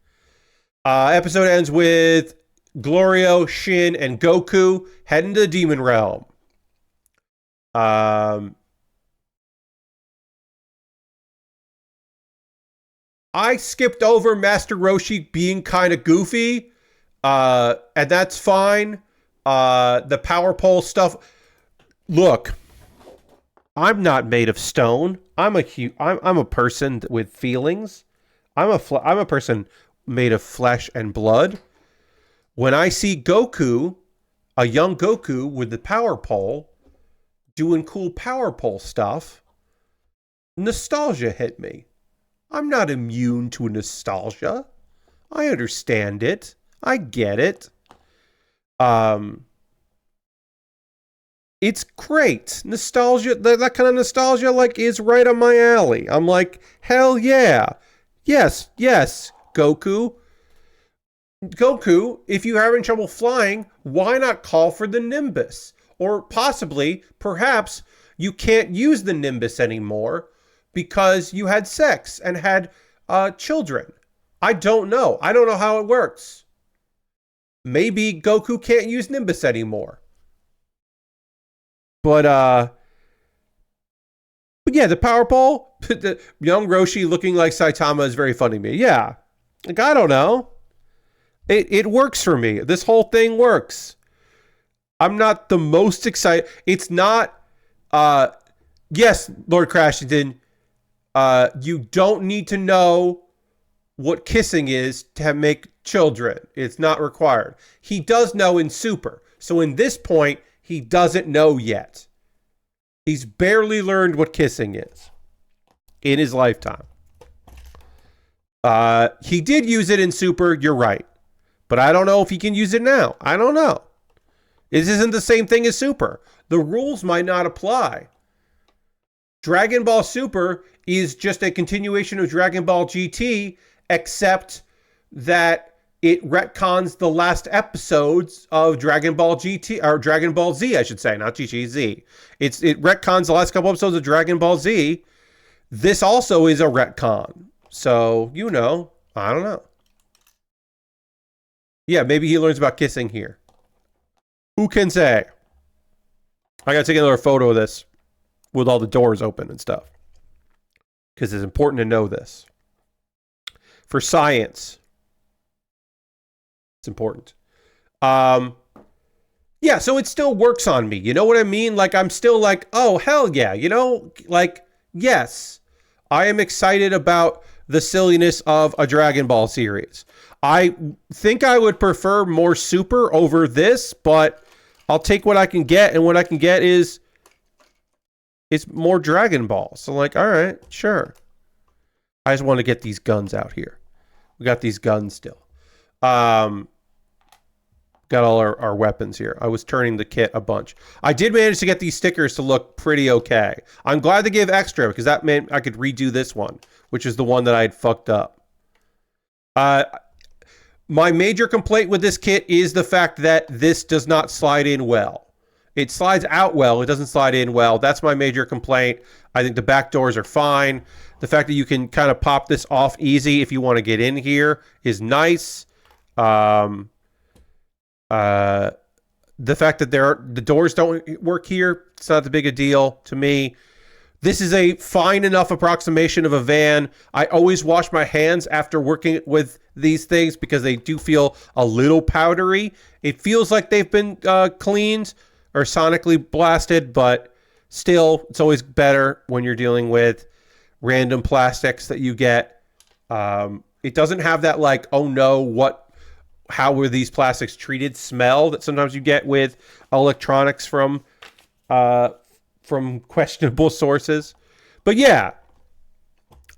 Speaker 1: Episode ends with Glorio, Shin, and Goku heading to the Demon Realm. I skipped over Master Roshi being kind of goofy, and that's fine. The power pole stuff. Look, I'm not made of stone. I'm a person with feelings. I'm a person made of flesh and blood. When I see Goku, a young Goku with the power pole, doing cool power pole stuff, nostalgia hit me. I'm not immune to nostalgia. I understand it. I get it. It's great. Nostalgia, that kind of nostalgia, like, is right on my alley. I'm like, hell yeah. Yes, Goku. Goku, if you're having trouble flying, why not call for the Nimbus? Or possibly, perhaps, you can't use the Nimbus anymore because you had sex and had children. I don't know. I don't know how it works. Maybe Goku can't use Nimbus anymore. But yeah, the power pole, the young Roshi looking like Saitama is very funny to me. Yeah. Like, I don't know. It works for me. This whole thing works. I'm not the most excited. It's not, yes, Lord Crashington, you don't need to know what kissing is to make children. It's not required. He does know in Super. So in this point, he doesn't know yet. He's barely learned what kissing is in his lifetime. He did use it in Super, you're right. But I don't know if he can use it now. I don't know. This isn't the same thing as Super. The rules might not apply. Dragon Ball Super is just a continuation of Dragon Ball GT, except that it retcons the last episodes of Dragon Ball GT, or Dragon Ball Z, I should say, not GT, Z. It retcons the last couple episodes of Dragon Ball Z. This also is a retcon. So, you know, I don't know. Yeah, maybe he learns about kissing here. Who can say? I gotta take another photo of this with all the doors open and stuff, because it's important to know this. For science, it's important. Yeah, so it still works on me. You know what I mean? Like, I'm still like, oh, hell yeah. You know, like, yes, I am excited about the silliness of a Dragon Ball series. I think I would prefer more Super over this, but I'll take what I can get, and what I can get is more Dragon Ball. So, like, all right, sure. I just want to get these guns out here. We got these guns still. Got all our weapons here. I was turning the kit a bunch. I did manage to get these stickers to look pretty okay. I'm glad they gave extra, because that meant I could redo this one, which is the one that I had fucked up. My major complaint with this kit is the fact that this does not slide in well. It slides out well. It doesn't slide in well. That's my major complaint. I think the back doors are fine. The fact that you can kind of pop this off easy if you want to get in here is nice. The fact that the doors don't work here, it's not that big a deal to me. This is a fine enough approximation of a van. I always wash my hands after working with these things because they do feel a little powdery. It feels like they've been cleaned or sonically blasted, but still, it's always better when you're dealing with random plastics that you get. It doesn't have that, like, oh no, how were these plastics treated smell that sometimes you get with electronics from questionable sources. But yeah,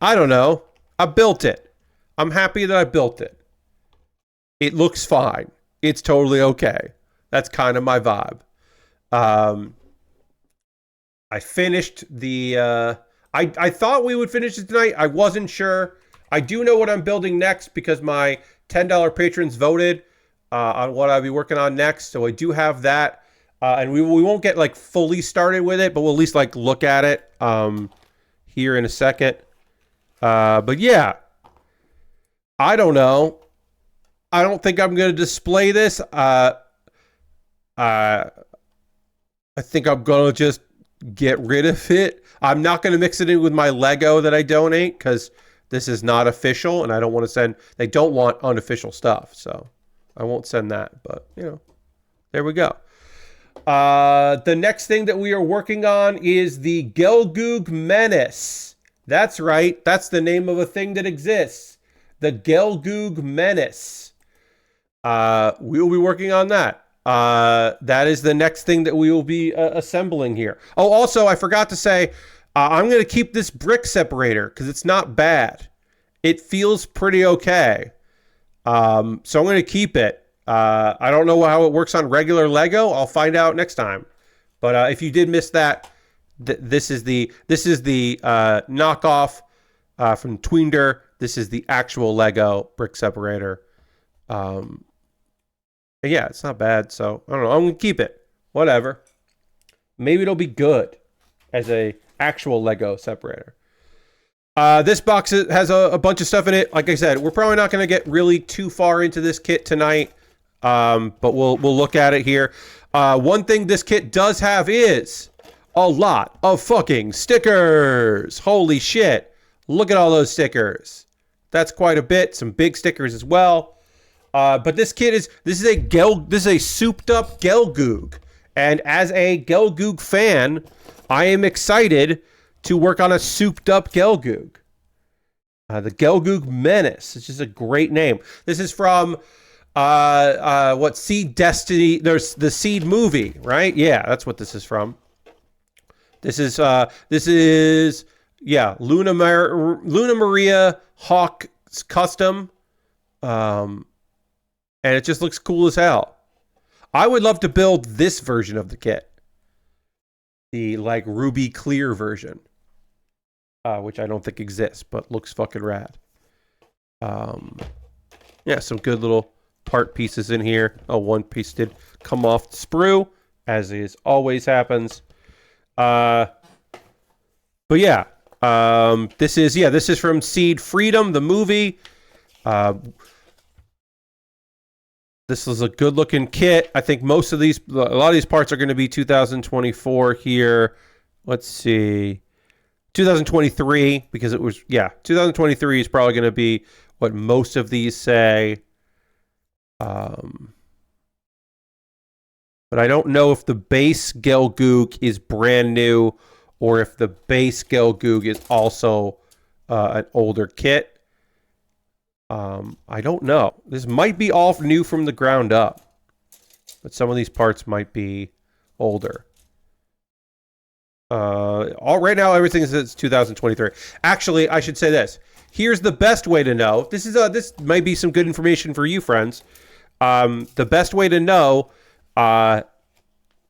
Speaker 1: I don't know. I built it. I'm happy that I built it. It looks fine. It's totally okay. That's kind of my vibe. I finished the... I thought we would finish it tonight. I wasn't sure. I do know what I'm building next because my $10 patrons voted on what I'll be working on next. So I do have that. And we won't get like fully started with it, but we'll at least like look at it here in a second. But yeah, I don't know. I don't think I'm going to display this. I think I'm going to just get rid of it. I'm not going to mix it in with my Lego that I donate because this is not official and I don't want to send, they don't want unofficial stuff. So I won't send that, but you know, there we go. The next thing that we are working on is the Gelgoog Menace. That's right. That's the name of a thing that exists. The Gelgoog Menace. We will be working on that. That is the next thing that we will be assembling here. Oh, also, I forgot to say, I'm going to keep this brick separator because it's not bad. It feels pretty okay. So I'm going to keep it. I don't know how it works on regular Lego. I'll find out next time. But if you did miss that, this is the knockoff from Tweandar. This is the actual Lego brick separator. Yeah, it's not bad. So I don't know. I'm gonna keep it. Whatever. Maybe it'll be good as a actual Lego separator. This box has a bunch of stuff in it. Like I said, we're probably not going to get really too far into this kit tonight. But we'll look at it here. One thing this kit does have is a lot of fucking stickers. Holy shit. Look at all those stickers. That's quite a bit. Some big stickers as well. But this kit is a souped up Gelgoog. And as a Gelgoog fan, I am excited to work on a souped up Gelgoog. The Gelgoog Menace. It's just a great name. This is from what, Seed Destiny? There's the Seed movie, right? Yeah, that's what this is from. This is Luna Maria Hawk custom. And it just looks cool as hell. I would love to build this version of the kit. The like ruby clear version. Which I don't think exists, but looks fucking rad. Yeah, some good little part pieces in here. Oh, one piece did come off the sprue, as is always happens. But yeah, this is from Seed Freedom, the movie. This is a good looking kit. I think a lot of these parts are going to be 2024 here. Let's see. 2023, because 2023 is probably going to be what most of these say. But I don't know if the base Gelgoog is brand new or if the base Gelgoog is also an older kit. I don't know. This might be all new from the ground up, but some of these parts might be older. Right now, everything says 2023. Actually, I should say this. Here's the best way to know. This might be some good information for you, friends. The best way to know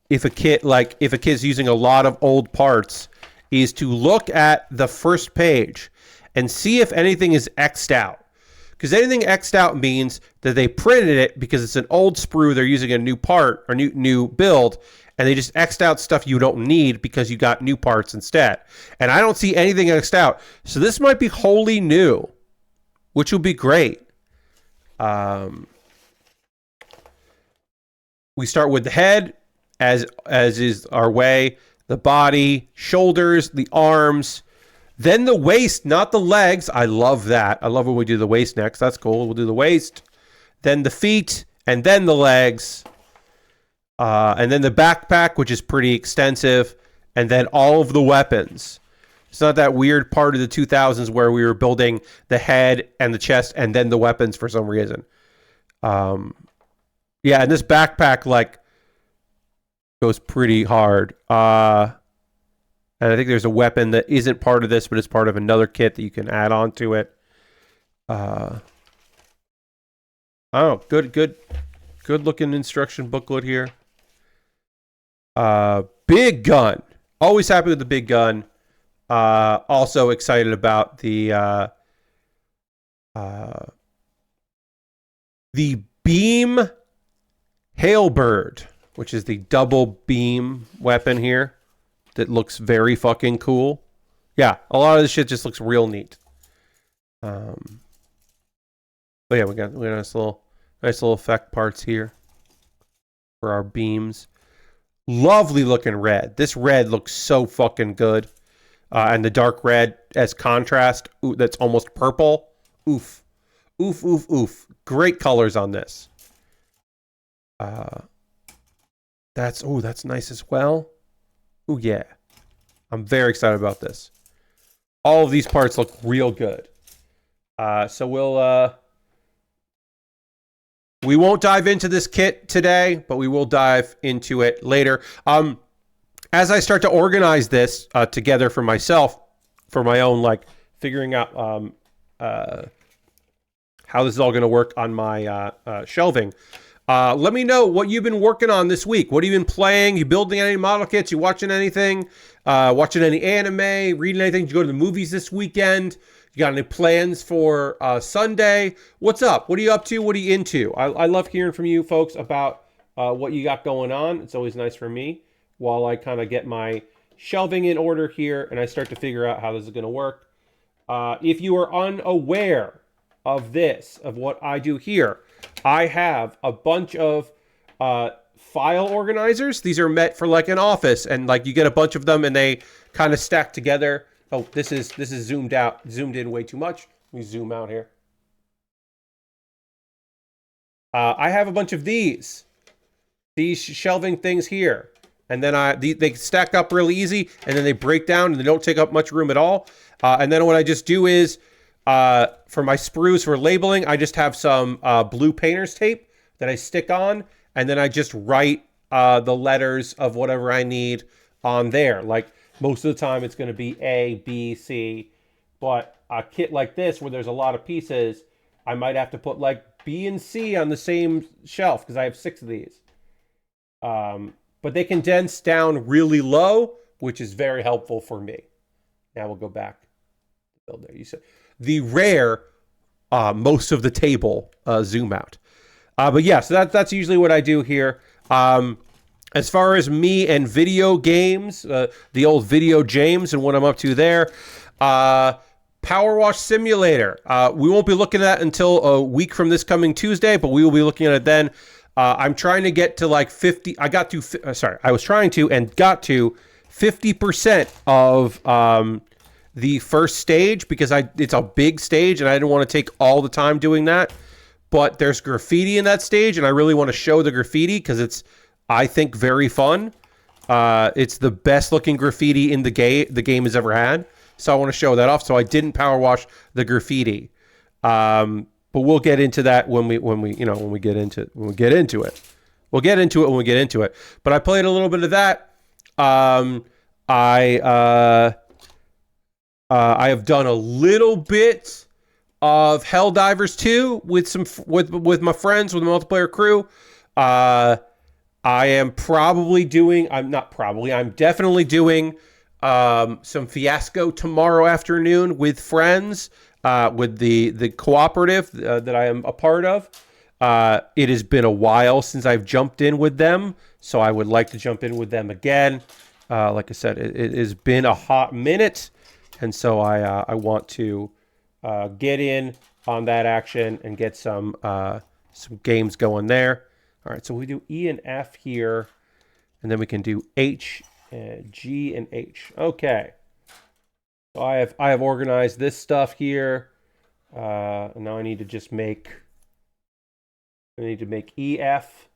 Speaker 1: if a kid's using a lot of old parts is to look at the first page and see if anything is X'd out. Because anything X'd out means that they printed it because it's an old sprue, they're using a new part or new build, and they just X'd out stuff you don't need because you got new parts instead. And I don't see anything X'd out. So this might be wholly new, which would be great. We start with the head, as is our way, the body, shoulders, the arms, then the waist, not the legs. I love that. I love when we do the waist next. That's cool. We'll do the waist, then the feet, and then the legs. And then the backpack, which is pretty extensive, and then all of the weapons. It's not that weird part of the 2000s where we were building the head and the chest and then the weapons for some reason. Yeah, and this backpack like goes pretty hard. And I think there's a weapon that isn't part of this, but it's part of another kit that you can add on to it. Oh, good looking instruction booklet here. Big gun. Always happy with the big gun. Also excited about the beam Hailbird which is the double beam weapon here that looks very fucking cool. Yeah, a lot of this shit just looks real neat. But yeah, we got nice little effect parts here for our beams. Lovely looking red. This red looks so fucking good. And the dark red as contrast, ooh, that's almost purple. Oof. Oof, oof, oof. Great colors on this. That's nice as well. Ooh, yeah. I'm very excited about this. All of these parts look real good. So we won't dive into this kit today, but we will dive into it later. As I start to organize this together for myself, for my own, like, figuring out how this is all going to work on my shelving, let me know what you've been working on this week. What have you been playing? You building any model kits? You watching anything? Watching any anime? Reading anything? Did you go to the movies this weekend? You got any plans for Sunday? What's up? What are you up to? What are you into? I love hearing from you folks about what you got going on. It's always nice for me while I kind of get my shelving in order here and I start to figure out how this is going to work. If you are unaware of this, of what I do here, I have a bunch of file organizers. These are meant for like an office, and like you get a bunch of them and they kind of stack together. Oh, this is zoomed in way too much. Let me zoom out here. I have a bunch of these shelving things here, and then they stack up really easy, and then they break down and they don't take up much room at all. And then what I just do is, for my sprues for labeling, I just have some blue painter's tape that I stick on, and then I just write the letters of whatever I need on there. Like most of the time it's going to be A, B, C, but a kit like this where there's a lot of pieces, I might have to put like B and C on the same shelf because I have 6 of these. But they condense down really low, which is very helpful for me. Now we'll go back. There. You said the rare most of the table zoom out. But yeah, so that's usually what I do here. As far as me and video games, the old Video James and what I'm up to there, Power Wash Simulator. We won't be looking at it until a week from this coming Tuesday, but we will be looking at it then. I'm trying to get to like 50. I was trying to and got to 50% of the first stage because it's a big stage and I didn't want to take all the time doing that. But there's graffiti in that stage and I really want to show the graffiti because it's, I think, very fun. It's the best looking graffiti in the game has ever had. So I want to show that off. So I didn't power wash the graffiti. But we'll get into that when we get into it. We'll get into it when we get into it. But I played a little bit of that. I have done a little bit of Helldivers 2 with my friends, with the multiplayer crew. I'm definitely doing some Fiasco tomorrow afternoon with friends, with the cooperative that I am a part of. It has been a while since I've jumped in with them, so I would like to jump in with them again. Like I said, it has been a hot minute, and so I want to get in on that action and get some games going there. All right, so we do E and F here, and then we can do H, G, and H. Okay. So I have organized this stuff here. And now I need to just make EF.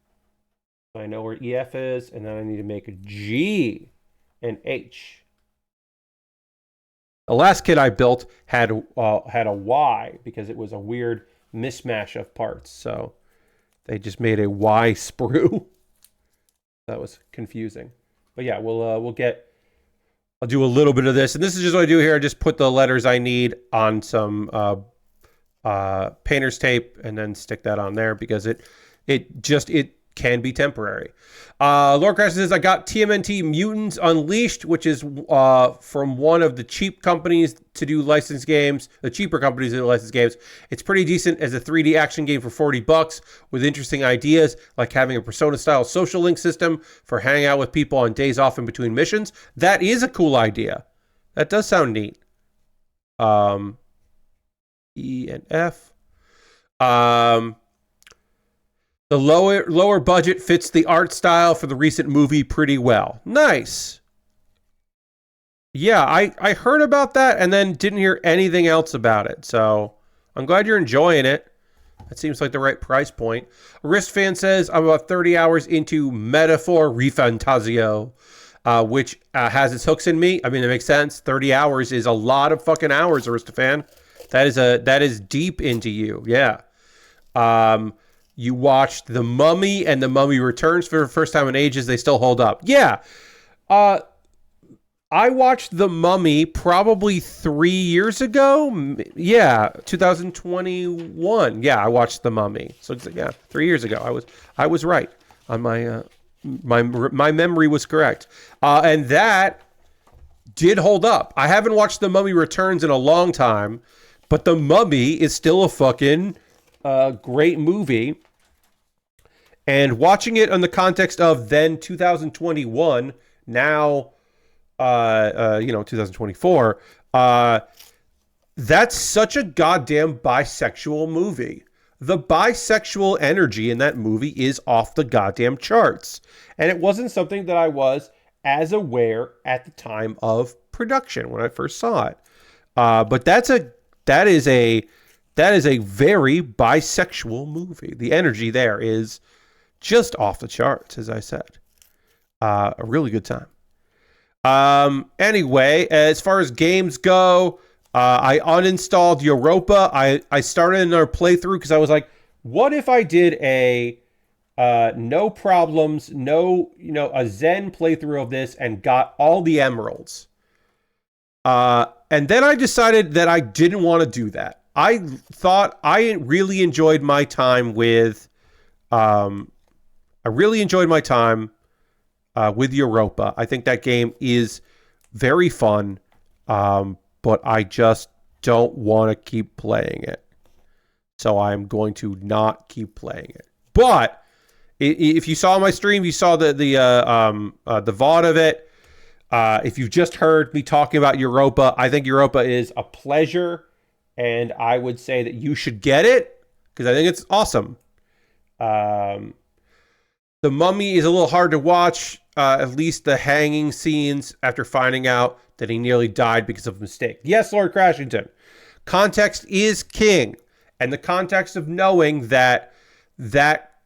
Speaker 1: So I know where EF is, and then I need to make a G and H. The last kit I built had a Y because it was a weird mismatch of parts. So they just made a Y sprue. That was confusing. But yeah, I'll do a little bit of this. And this is just what I do here. I just put the letters I need on some painter's tape and then stick that on there because can be temporary. Lord Crash says, I got TMNT Mutants Unleashed, which is from one of the cheap companies to do licensed games, the cheaper companies to do licensed games. It's pretty decent as a 3D action game for $40 with interesting ideas, like having a Persona-style social link system for hanging out with people on days off in between missions. That is a cool idea. That does sound neat. E and F. The lower budget fits the art style for the recent movie pretty well. Nice. Yeah, I heard about that and then didn't hear anything else about it. So I'm glad you're enjoying it. That seems like the right price point. Wrist Fan says, I'm about 30 hours into Metaphor Refantasio, which has its hooks in me. I mean, it makes sense. 30 hours is a lot of fucking hours, Wrist Fan. That is deep into you. Yeah. You watched The Mummy and The Mummy Returns for the first time in ages. They still hold up. Yeah. I watched The Mummy probably 3 years ago. Yeah, 2021. Yeah, I watched The Mummy. So yeah, 3 years ago. I was right on my memory was correct. And that did hold up. I haven't watched The Mummy Returns in a long time, but The Mummy is still a fucking great movie. And watching it in the context of then 2021, now 2024, that's such a goddamn bisexual movie. The bisexual energy in that movie is off the goddamn charts. And it wasn't something that I was as aware at the time of production when I first saw it. But that is a very bisexual movie. The energy there is just off the charts, as I said. A really good time. Anyway, as far as games go, I uninstalled Europa. I started another playthrough because I was like, what if I did a no problems, a Zen playthrough of this and got all the emeralds? And then I decided that I didn't want to do that. I thought I really enjoyed my time with Europa. I think that game is very fun, but I just don't want to keep playing it. So I'm going to not keep playing it. But if you saw my stream, you saw the VOD of it. If you've just heard me talking about Europa, I think Europa is a pleasure, and I would say that you should get it because I think it's awesome. The Mummy is a little hard to watch, at least the hanging scenes after finding out that he nearly died because of a mistake. Yes, Lord Crashington. Context is king. And the context of knowing that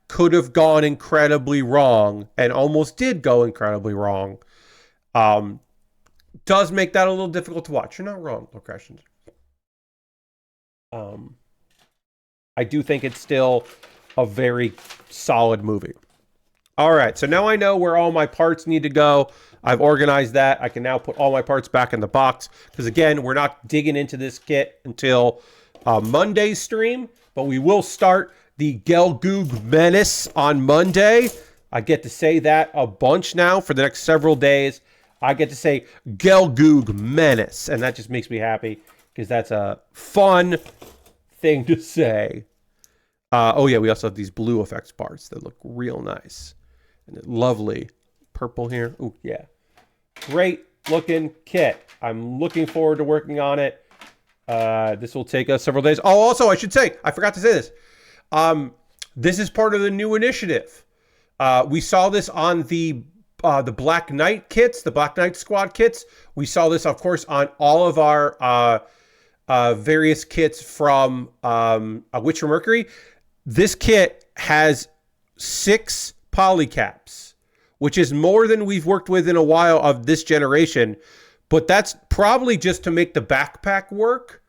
Speaker 1: could have gone incredibly wrong and almost did go incredibly wrong does make that a little difficult to watch. You're not wrong, Lord Crashington. I do think it's still a very solid movie. All right, so now I know where all my parts need to go. I've organized that. I can now put all my parts back in the box. Because again, we're not digging into this kit until Monday's stream. But we will start the Gelgoog Menace on Monday. I get to say that a bunch now for the next several days. I get to say Gelgoog Menace. And that just makes me happy. Because that's a fun thing to say. Oh yeah, we also have these blue effects parts that look real nice. And lovely purple here. Oh, yeah. Great looking kit. I'm looking forward to working on it. This will take us several days. Oh, also, I should say, I forgot to say this. This is part of the new initiative. We saw this on the Black Knight kits, the Black Knight Squad kits. We saw this, of course, on all of our various kits from Witch from Mercury. This kit has 6 polycaps, which is more than we've worked with in a while of this generation, but that's probably just to make the backpack work.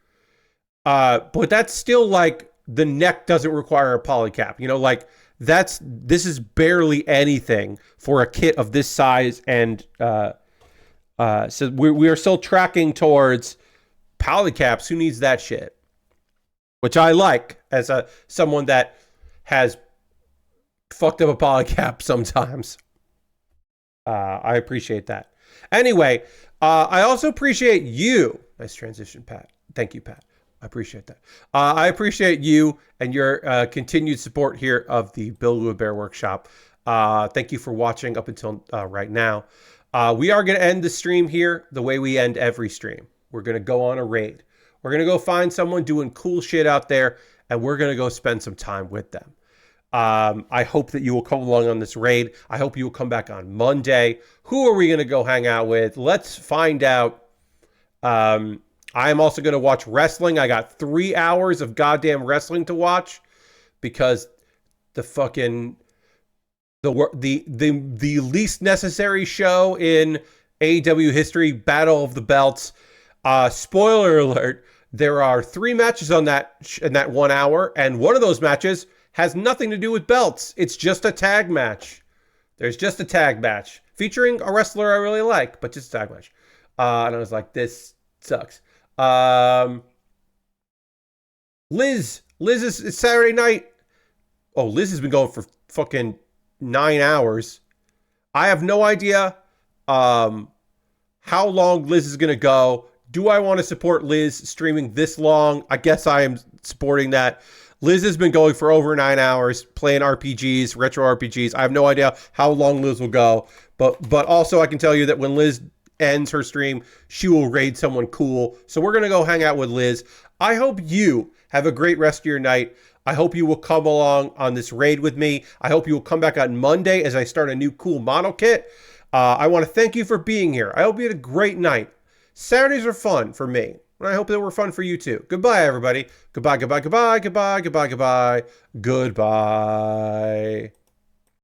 Speaker 1: But that's still like the neck doesn't require a polycap, like this is barely anything for a kit of this size. And so we are still tracking towards polycaps. Who needs that shit? Which I like as someone that has fucked up a polycap sometimes. I appreciate that. Anyway, I also appreciate you. Nice transition, Pat. Thank you, Pat. I appreciate that. I appreciate you and your continued support here of the Build with Baer Workshop. Thank you for watching up until right now. We are going to end the stream here the way we end every stream. We're going to go on a raid. We're going to go find someone doing cool shit out there, and we're going to go spend some time with them. I hope that you will come along on this raid. I hope you will come back on Monday. Who are we going to go hang out with? Let's find out. I am also going to watch wrestling. I got 3 hours of goddamn wrestling to watch because the fucking the least necessary show in AEW history, Battle of the Belts. Spoiler alert: there are 3 matches on in that 1 hour, and one of those matches has nothing to do with belts. It's just a tag match. There's just a tag match featuring a wrestler I really like, but just a tag match. And I was like, this sucks. Liz is Saturday night. Oh, Liz has been going for fucking 9 hours. I have no idea how long Liz is going to go. Do I want to support Liz streaming this long? I guess I am supporting that. Liz has been going for over 9 hours, playing RPGs, retro RPGs. I have no idea how long Liz will go, but also I can tell you that when Liz ends her stream, she will raid someone cool. So we're going to go hang out with Liz. I hope you have a great rest of your night. I hope you will come along on this raid with me. I hope you will come back on Monday as I start a new cool model kit. I want to thank you for being here. I hope you had a great night. Saturdays are fun for me. And I hope they were fun for you too. Goodbye, everybody. Goodbye, goodbye, goodbye, goodbye, goodbye, goodbye, goodbye.